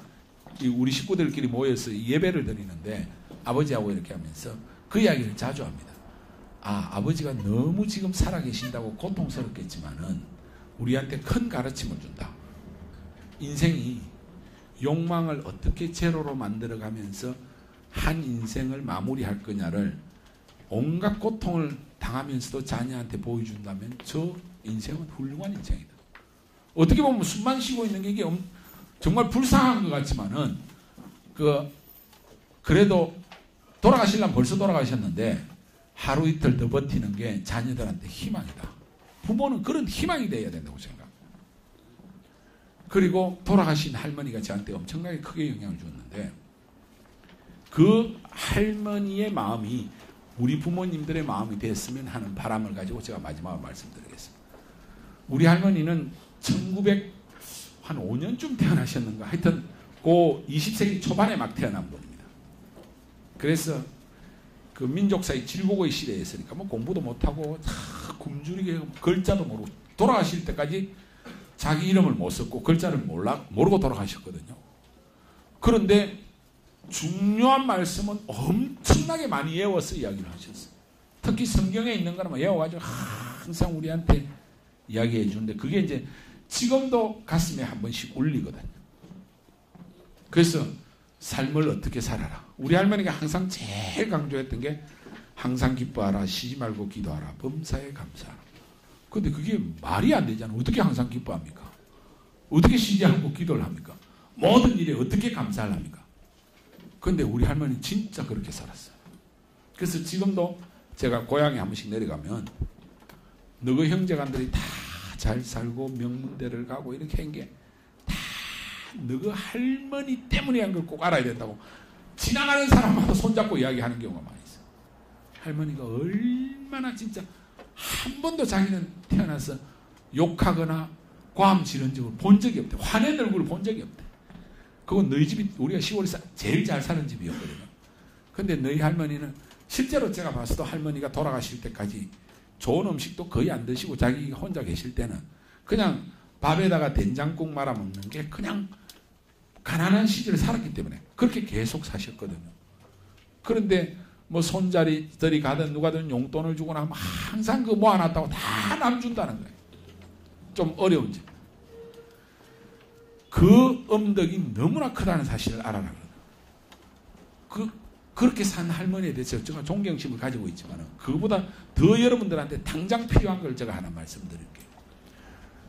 우리 식구들끼리 모여서 예배를 드리는데 아버지하고 이렇게 하면서 그 이야기를 자주 합니다. 아버지가 너무 지금 살아계신다고 고통스럽겠지만은 우리한테 큰 가르침을 준다. 인생이 욕망을 어떻게 제로로 만들어가면서 한 인생을 마무리할 거냐를 온갖 고통을 당하면서도 자녀한테 보여준다면 저 인생은 훌륭한 인생이다. 어떻게 보면 숨만 쉬고 있는 게 이게 정말 불쌍한 것 같지만은 그래도 돌아가시려면 벌써 돌아가셨는데 하루 이틀 더 버티는 게 자녀들한테 희망이다. 부모는 그런 희망이 되어야 된다고 생각합니다. 그리고 돌아가신 할머니가 저한테 엄청나게 크게 영향을 줬는데 그 할머니의 마음이 우리 부모님들의 마음이 됐으면 하는 바람을 가지고 제가 마지막으로 말씀드리겠습니다. 우리 할머니는 1905년쯤 태어나셨는가 하여튼 그 20세기 초반에 막 태어난 분입니다. 그래서 그 민족사의 질곡의 시대에 있으니까 뭐 공부도 못하고 굶주리게 글자도 모르고 돌아가실 때까지 자기 이름을 못 썼고 글자를 모르고 돌아가셨거든요. 그런데 중요한 말씀은 엄청나게 많이 외워서 이야기를 하셨어요. 특히 성경에 있는 거는 외워가지고 항상 우리한테 이야기해 주는데 그게 이제 지금도 가슴에 한 번씩 울리거든요. 그래서 삶을 어떻게 살아라. 우리 할머니가 항상 제일 강조했던 게 항상 기뻐하라, 쉬지 말고 기도하라, 범사에 감사하라. 근데 그게 말이 안 되잖아요. 어떻게 항상 기뻐합니까? 어떻게 쉬지 않고 기도를 합니까? 모든 일에 어떻게 감사를 합니까? 근데 우리 할머니 진짜 그렇게 살았어요. 그래서 지금도 제가 고향에 한 번씩 내려가면 너그 형제간들이 다 잘 살고 명문대를 가고 이렇게 한 게 다 너그 할머니 때문에 한 걸 꼭 알아야 된다고 지나가는 사람마다 손잡고 이야기하는 경우가 많이 있어요. 할머니가 얼마나 진짜 한 번도 자기는 태어나서 욕하거나 고함 지른 적을 본 적이 없대. 화낸 얼굴을 본 적이 없대. 그건 너희 집이 우리가 시골에서 제일 잘 사는 집이었거든요. 근데 너희 할머니는 실제로 제가 봤어도 할머니가 돌아가실 때까지 좋은 음식도 거의 안 드시고 자기 혼자 계실 때는 그냥 밥에다가 된장국 말아 먹는 게 그냥 가난한 시절을 살았기 때문에 그렇게 계속 사셨거든요. 그런데 뭐 손자리들이 가든 누가든 용돈을 주거나 하면 항상 그 모아놨다고 다 남 준다는 거예요. 좀 어려운 집. 그 엄덕이 너무나 크다는 사실을 알아라. 그렇게 산 할머니에 대해서 제가 존경심을 가지고 있지만 그거보다 더 여러분들한테 당장 필요한 걸 제가 하나 말씀드릴게요.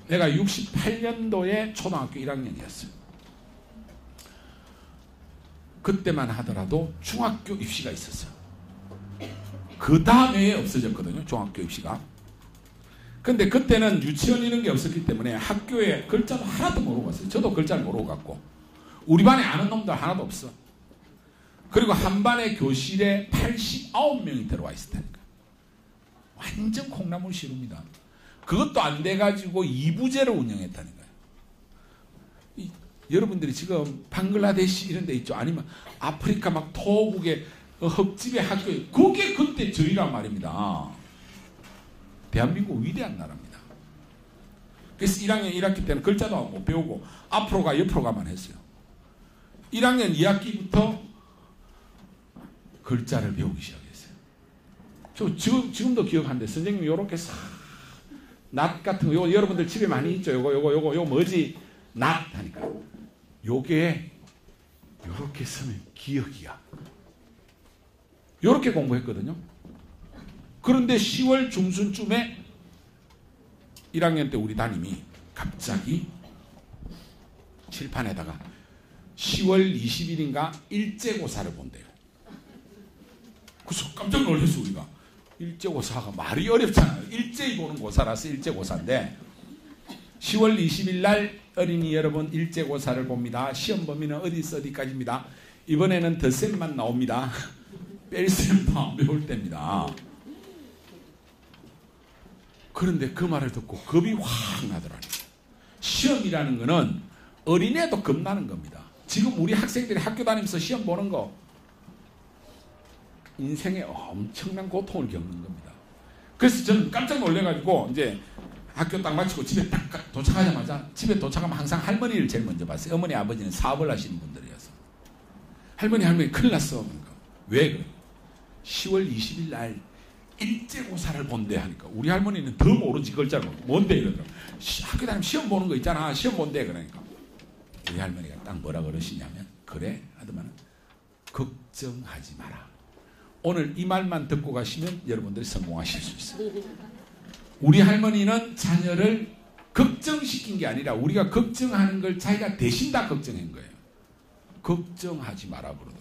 내가 68년도에 초등학교 1학년이었어요. 그때만 하더라도 중학교 입시가 있었어요. 그 다음에 없어졌거든요. 중학교 입시가. 근데 그때는 유치원 이런 게 없었기 때문에 학교에 글자도 하나도 모르고 갔어요. 저도 글자를 모르고 갔고 우리 반에 아는 놈들 하나도 없어. 그리고 한 반의 교실에 89명이 들어와 있었다니까. 완전 콩나물 시루입니다. 그것도 안 돼가지고 2부제를 운영했다니까요. 여러분들이 지금 방글라데시 이런 데 있죠. 아니면 아프리카 막 토국의 흙집의 학교에 그게 그때 저희란 말입니다. 대한민국 위대한 나라입니다. 그래서 1학년 1학기 때는 글자도 못 배우고 앞으로 가 옆으로 가만 했어요. 1학년 2학기부터 글자를 배우기 시작했어요. 저 지금도 기억하는데 선생님이 요렇게 낫 같은 거 요거 여러분들 집에 많이 있죠. 요거 뭐지? 낫 하니까 요게 요렇게 쓰면 기억이야. 요렇게 공부했거든요. 그런데 10월 중순쯤에 1학년 때 우리 담임이 갑자기 칠판에다가 10월 20일인가 일제고사를 본대요. 그래서 깜짝 놀랐어 우리가. 일제고사가 말이 어렵잖아요. 일제히 보는 고사라서 일제고사인데 10월 20일 날 어린이 여러분 일제고사를 봅니다. 시험 범위는 어디서 어디까지입니다. 이번에는 덧셈만 나옵니다. 뺄셈도 안 배울 때입니다. 그런데 그 말을 듣고 겁이 확 나더라고요. 시험이라는 거는 어린애도 겁나는 겁니다. 지금 우리 학생들이 학교 다니면서 시험 보는 거 인생에 엄청난 고통을 겪는 겁니다. 그래서 저는 깜짝 놀래가지고 이제 학교 딱 마치고 집에 딱 도착하자마자 집에 도착하면 항상 할머니를 제일 먼저 봤어요. 어머니 아버지는 사업을 하시는 분들이어서 할머니 큰일 났어. 그러니까. 왜 그래? 10월 20일 날 일제고사를 본대 하니까 우리 할머니는 더 모르지 글자로 뭔데 이러더라고. 학교 다니면 시험 보는 거 있잖아. 시험 본대 그러니까 우리 할머니가 딱 뭐라 그러시냐면 그래 하더만 걱정하지 마라. 오늘 이 말만 듣고 가시면 여러분들이 성공하실 수 있어요. 우리 할머니는 자녀를 걱정시킨 게 아니라 우리가 걱정하는 걸 자기가 대신 다 걱정한 거예요. 걱정하지 마라 그러더라고.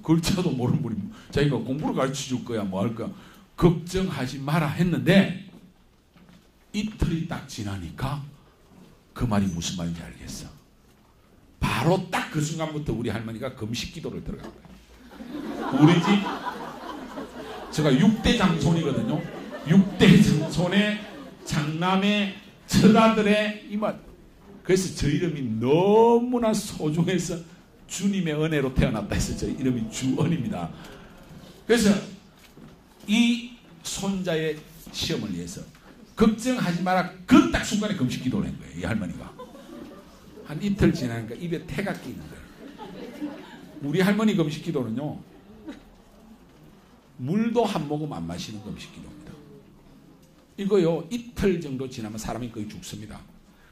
글자도 모르는 분이 자기가 공부를 가르쳐 줄 거야 뭐 할 거야. 걱정하지 마라 했는데 이틀이 딱 지나니까 그 말이 무슨 말인지 알겠어. 바로 딱 그 순간부터 우리 할머니가 금식 기도를 들어간 거예요. 우리 집 제가 6대 장손이거든요. 6대 장손의 장남의 처자들의 이맛. 그래서 저 이름이 너무나 소중해서 주님의 은혜로 태어났다 해서 저 이름이 주언입니다. 그래서 이 손자의 시험을 위해서 걱정하지 마라. 그 딱 순간에 금식 기도를 한 거예요. 이 할머니가. 한 이틀 지나니까 입에 태가 끼는 거예요. 우리 할머니 금식 기도는요. 물도 한 모금 안 마시는 금식 기도입니다. 이거요. 이틀 정도 지나면 사람이 거의 죽습니다.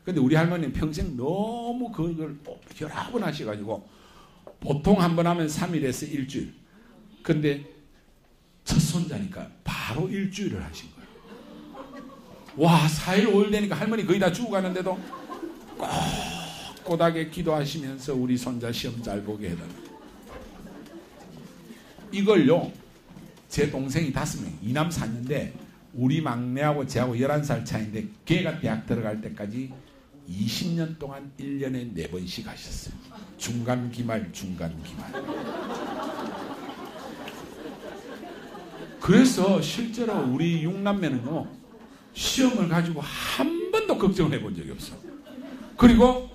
근데 우리 할머니는 평생 너무 그걸 여러 번 하셔가지고 보통 한 번 하면 3일에서 일주일. 근데 첫 손자니까 바로 일주일을 하신 거예요. 와 4일 5일 되니까 할머니 거의 다 죽어가는데도 꼿꼿하게 기도하시면서 우리 손자 시험 잘 보게 해달라. 이걸요. 제 동생이 5명 2남 4녀인데 우리 막내하고 저하고 11살 차이인데 걔가 대학 들어갈 때까지 20년 동안 1년에 4번씩 하셨어요. 중간 기말. 그래서 실제로 우리 6남매는요. 시험을 가지고 한 번도 걱정을 해본 적이 없어. 그리고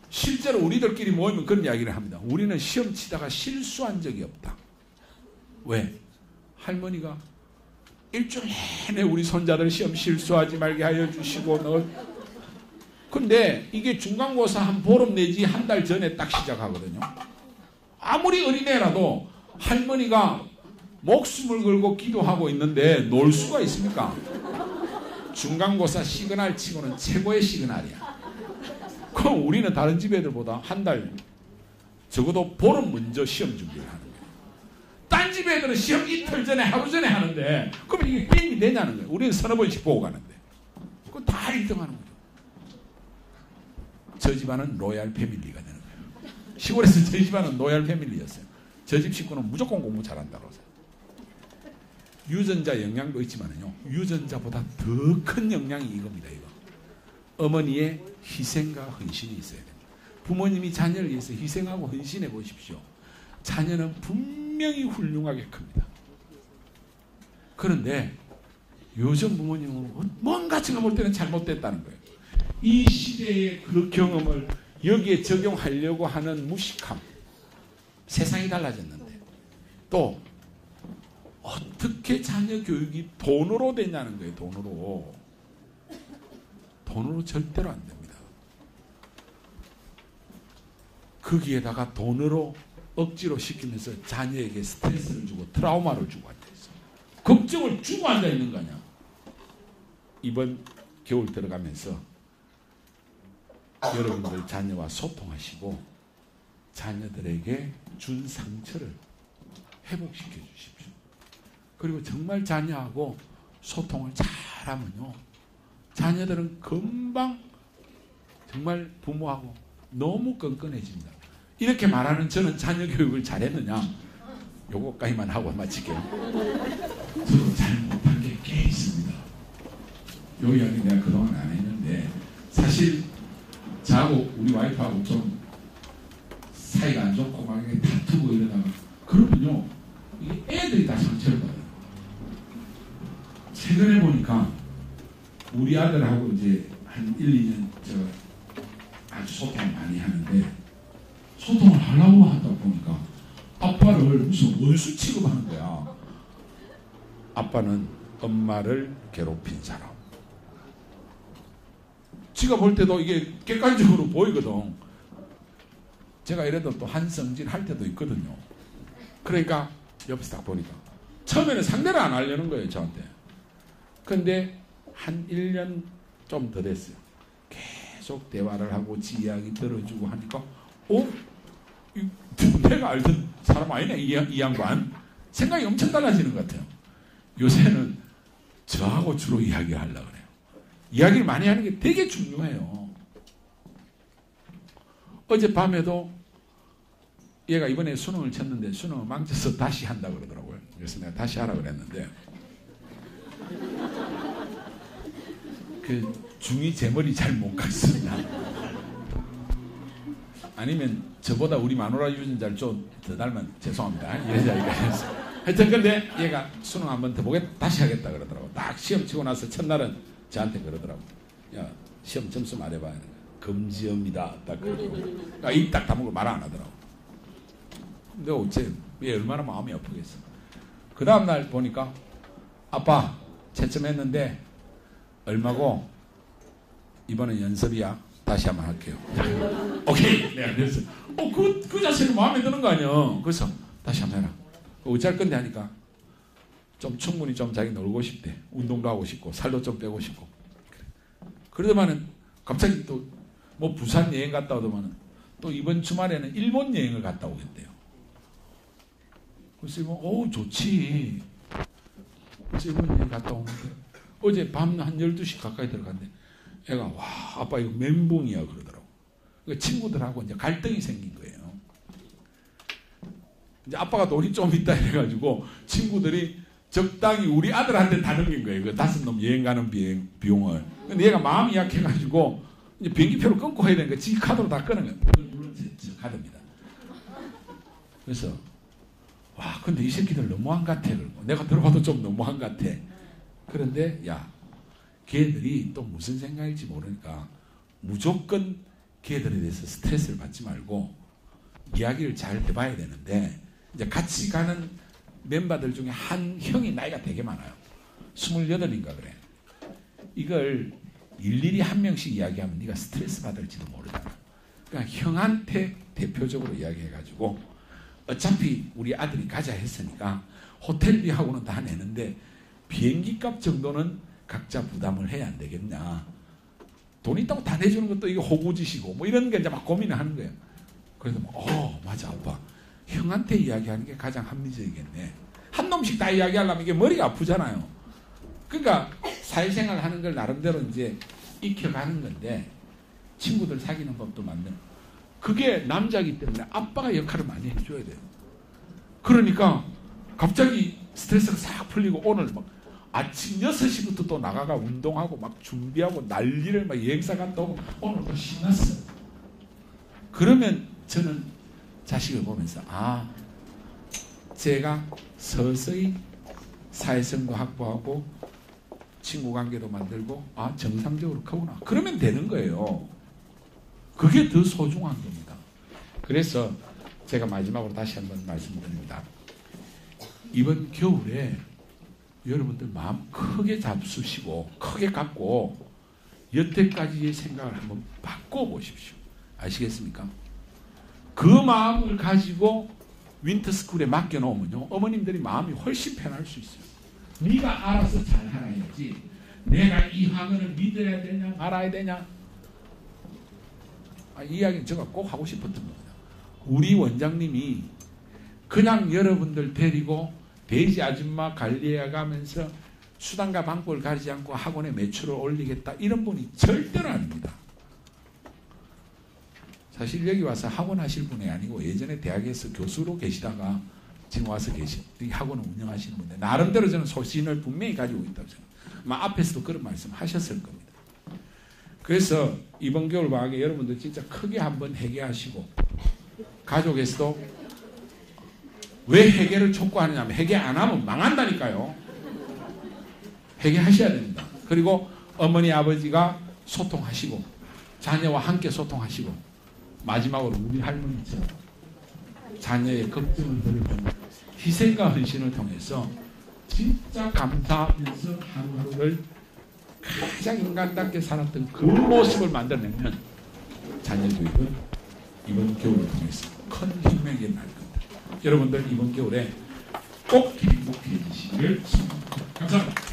실제로 우리들끼리 모이면 그런 이야기를 합니다. 우리는 시험 치다가 실수한 적이 없다. 왜? 할머니가 일주일 내내 우리 손자들 시험 실수하지 말게 하여 주시고 근데 이게 중간고사 한 보름 내지 한 달 전에 딱 시작하거든요. 아무리 어린애라도 할머니가 목숨을 걸고 기도하고 있는데 놀 수가 있습니까? 중간고사 시그널 치고는 최고의 시그널이야. 그럼 우리는 다른 집 애들보다 한 달 적어도 보름 먼저 시험 준비를 하는 거예요. 딴 집 애들은 시험 이틀 전에 하루 전에 하는데 그러면 이게 게임이 되냐는 거예요. 우리는 서너 번씩 보고 가는데 그거 다 1등 하는 거죠. 저 집안은 로얄 패밀리가 되는 거예요. 시골에서 저희 집안은 로얄 패밀리였어요. 저 집 식구는 무조건 공부 잘한다고 해서. 유전자 영향도 있지만요. 유전자보다 더 큰 영향이 이겁니다. 이거. 어머니의 희생과 헌신이 있어야 됩니다. 부모님이 자녀를 위해서 희생하고 헌신해 보십시오. 자녀는 분명히 훌륭하게 큽니다. 그런데 요즘 부모님은 뭔가 제가 볼 때는 잘못됐다는 거예요. 이 시대의 그 경험을 여기에 적용하려고 하는 무식함. 세상이 달라졌는데 또 어떻게 자녀 교육이 돈으로 되냐는 거예요. 돈으로 절대로 안 됩니다. 거기에다가 돈으로 억지로 시키면서 자녀에게 스트레스를 주고 트라우마를 주고 앉아있어. 걱정을 주고 앉아있는 거 아니야. 이번 겨울 들어가면서 여러분들 자녀와 소통하시고 자녀들에게 준 상처를 회복시켜 주십시오. 그리고 정말 자녀하고 소통을 잘하면요, 자녀들은 금방 정말 부모하고 너무 끈끈해집니다. 이렇게 말하는 저는 자녀 교육을 잘했느냐? 요거까지만 하고 마칠게요. 저도 잘 못한 게 꽤 있습니다. 요 이야기 내가 그동안 안 했는데, 사실 저하고 우리 와이프하고 좀 사이가 안 좋고 막 다투고 이러다가, 그러면요, 이게 애들이 다 상처를 받아요. 최근에 보니까 우리 아들하고 이제 한 1, 2년 아주 소통을 많이 하는데, 소통을 하려고 하다 보니까 아빠를 무슨 원수 취급하는 거야. 아빠는 엄마를 괴롭힌 사람. 지가 볼 때도 이게 객관적으로 보이거든. 제가 이래도 또 한성질 할 때도 있거든요. 그러니까 옆에서 딱 보니까 처음에는 상대를 안 하려는 거예요, 저한테. 근데 한 1년 좀 더 됐어요. 계속 대화를 하고 지 이야기 들어주고 하니까 내가 알던 사람 아니네, 이 양반. 생각이 엄청 달라지는 것 같아요. 요새는 저하고 주로 이야기를 하려고 그래요. 이야기를 많이 하는 게 되게 중요해요. 어젯밤에도 얘가 이번에 수능을 쳤는데 수능을 망쳐서 다시 한다고 그러더라고요. 그래서 내가 다시 하라고 그랬는데, 그 중2 제 머리 잘 못 갔습니다. 아니면 저보다 우리 마누라 유전자를 좀 더 닮은, 죄송합니다, 이 여자애가 해서 하여튼 근데 얘가 수능 한번 더 보겠다, 다시 하겠다 그러더라고. 딱 시험 치고 나서 첫날은 저한테 그러더라고. 야, 시험 점수 말해봐. 금지입니다. 딱 그러고 입 딱 다물고 말 안 하더라고. 근데 어째 얘 얼마나 마음이 아프겠어. 그 다음날 보니까 아빠 채점했는데 얼마고 이번엔 연습이야, 다시 한번 할게요. 오케이, 내가 그랬어. 그 자체는 마음에 드는 거 아니야. 그래서 다시 한번 해라. 어찌할 건데 하니까 좀 충분히 좀 자기 놀고 싶대. 운동도 하고 싶고 살도 좀 빼고 싶고. 그러더만은 갑자기 또 뭐 부산 여행 갔다 오더만은 또 이번 주말에는 일본 여행을 갔다 오겠대요. 그래서 좋지. 그래서 일본 여행 갔다 오는데 어제 밤 한 12시 가까이 들어갔는데 애가 와, 아빠 이거 멘붕이야 그러더라고. 그러니까 친구들하고 이제 갈등이 생긴 거예요. 이제 아빠가 돈이 좀 있다 해가지고 친구들이 적당히 우리 아들한테 다 넘긴 거예요. 그 5놈 여행 가는 비용을. 근데 얘가 마음이 약해가지고 이제 비행기표를 끊고 해야 되니까 지 카드로 다 끊은 거예요. 물론 제 카드입니다. 그래서 와, 근데 이 새끼들 너무한 것 같아. 내가 들어봐도 좀 너무한 것 같아. 그런데 야, 걔들이 또 무슨 생각일지 모르니까 무조건 걔들에 대해서 스트레스를 받지 말고 이야기를 잘 해봐야 되는데, 이제 같이 가는 멤버들 중에 한 형이 나이가 되게 많아요. 28인가 그래. 이걸 일일이 한 명씩 이야기하면 네가 스트레스 받을지도 모르잖아. 그러니까 형한테 대표적으로 이야기해가지고 어차피 우리 아들이 가자 했으니까 호텔비하고는 다 내는데 비행기값 정도는 각자 부담을 해야 안 되겠냐. 돈 있다고 다 내주는 것도 이게 호구짓이고 뭐 이런 게 이제 막 고민을 하는 거예요. 그래서 맞아 아빠, 형한테 이야기하는 게 가장 합리적이겠네. 한 놈씩 다 이야기하려면 이게 머리가 아프잖아요. 그러니까 사회생활 하는 걸 나름대로 이제 익혀가는 건데, 친구들 사귀는 법도 만드는, 그게 남자이기 때문에 아빠가 역할을 많이 해줘야 돼요. 그러니까 갑자기 스트레스가 싹 풀리고 오늘 막 아침 6시부터 또 나가가 운동하고 막 준비하고 난리를 막 여행사 갔다 오고 오늘 또 신났어. 그러면 저는 자식을 보면서 제가 서서히 사회성도 확보하고 친구 관계도 만들고 정상적으로 크구나. 그러면 되는 거예요. 그게 더 소중한 겁니다. 그래서 제가 마지막으로 다시 한번 말씀드립니다. 이번 겨울에 여러분들 마음 크게 잡수시고 크게 갖고 여태까지의 생각을 한번 바꿔보십시오. 아시겠습니까? 그 마음을 가지고 윈터스쿨에 맡겨놓으면요, 어머님들이 마음이 훨씬 편할 수 있어요. 네가 알아서 잘하라 해야지 내가 이 학원을 믿어야 되냐 말아야 되냐. 이 이야기는 제가 꼭 하고 싶었던 겁니다. 우리 원장님이 그냥 여러분들 데리고 돼지 아줌마 관리해 가면서 수단과 방법을 가리지 않고 학원의 매출을 올리겠다 이런 분이 절대로 아닙니다. 사실 여기 와서 학원 하실 분이 아니고 예전에 대학에서 교수로 계시다가 지금 와서 학원을 운영하시는 분인데 나름대로 저는 소신을 분명히 가지고 있다고 생각합니다. 아마 앞에서도 그런 말씀 하셨을 겁니다. 그래서 이번 겨울 방학에 여러분들 진짜 크게 한번 회개하시고 가족에서도 왜 회개를 촉구하느냐면 회개 안 하면 망한다니까요. 회개하셔야 됩니다. 그리고 어머니 아버지가 소통하시고 자녀와 함께 소통하시고 마지막으로 우리 할머니처럼 자녀의 걱정을 들어주는 희생과 헌신을 통해서 진짜 감사하면서 하루하루를 가장 인간답게 살았던 그 모습을 만들어내면 자녀들은 이번 겨울을 통해서 큰 혁명이 날 겁니다. 여러분들 이번 겨울에 꼭 행복해지시길 바랍니다. 감사합니다.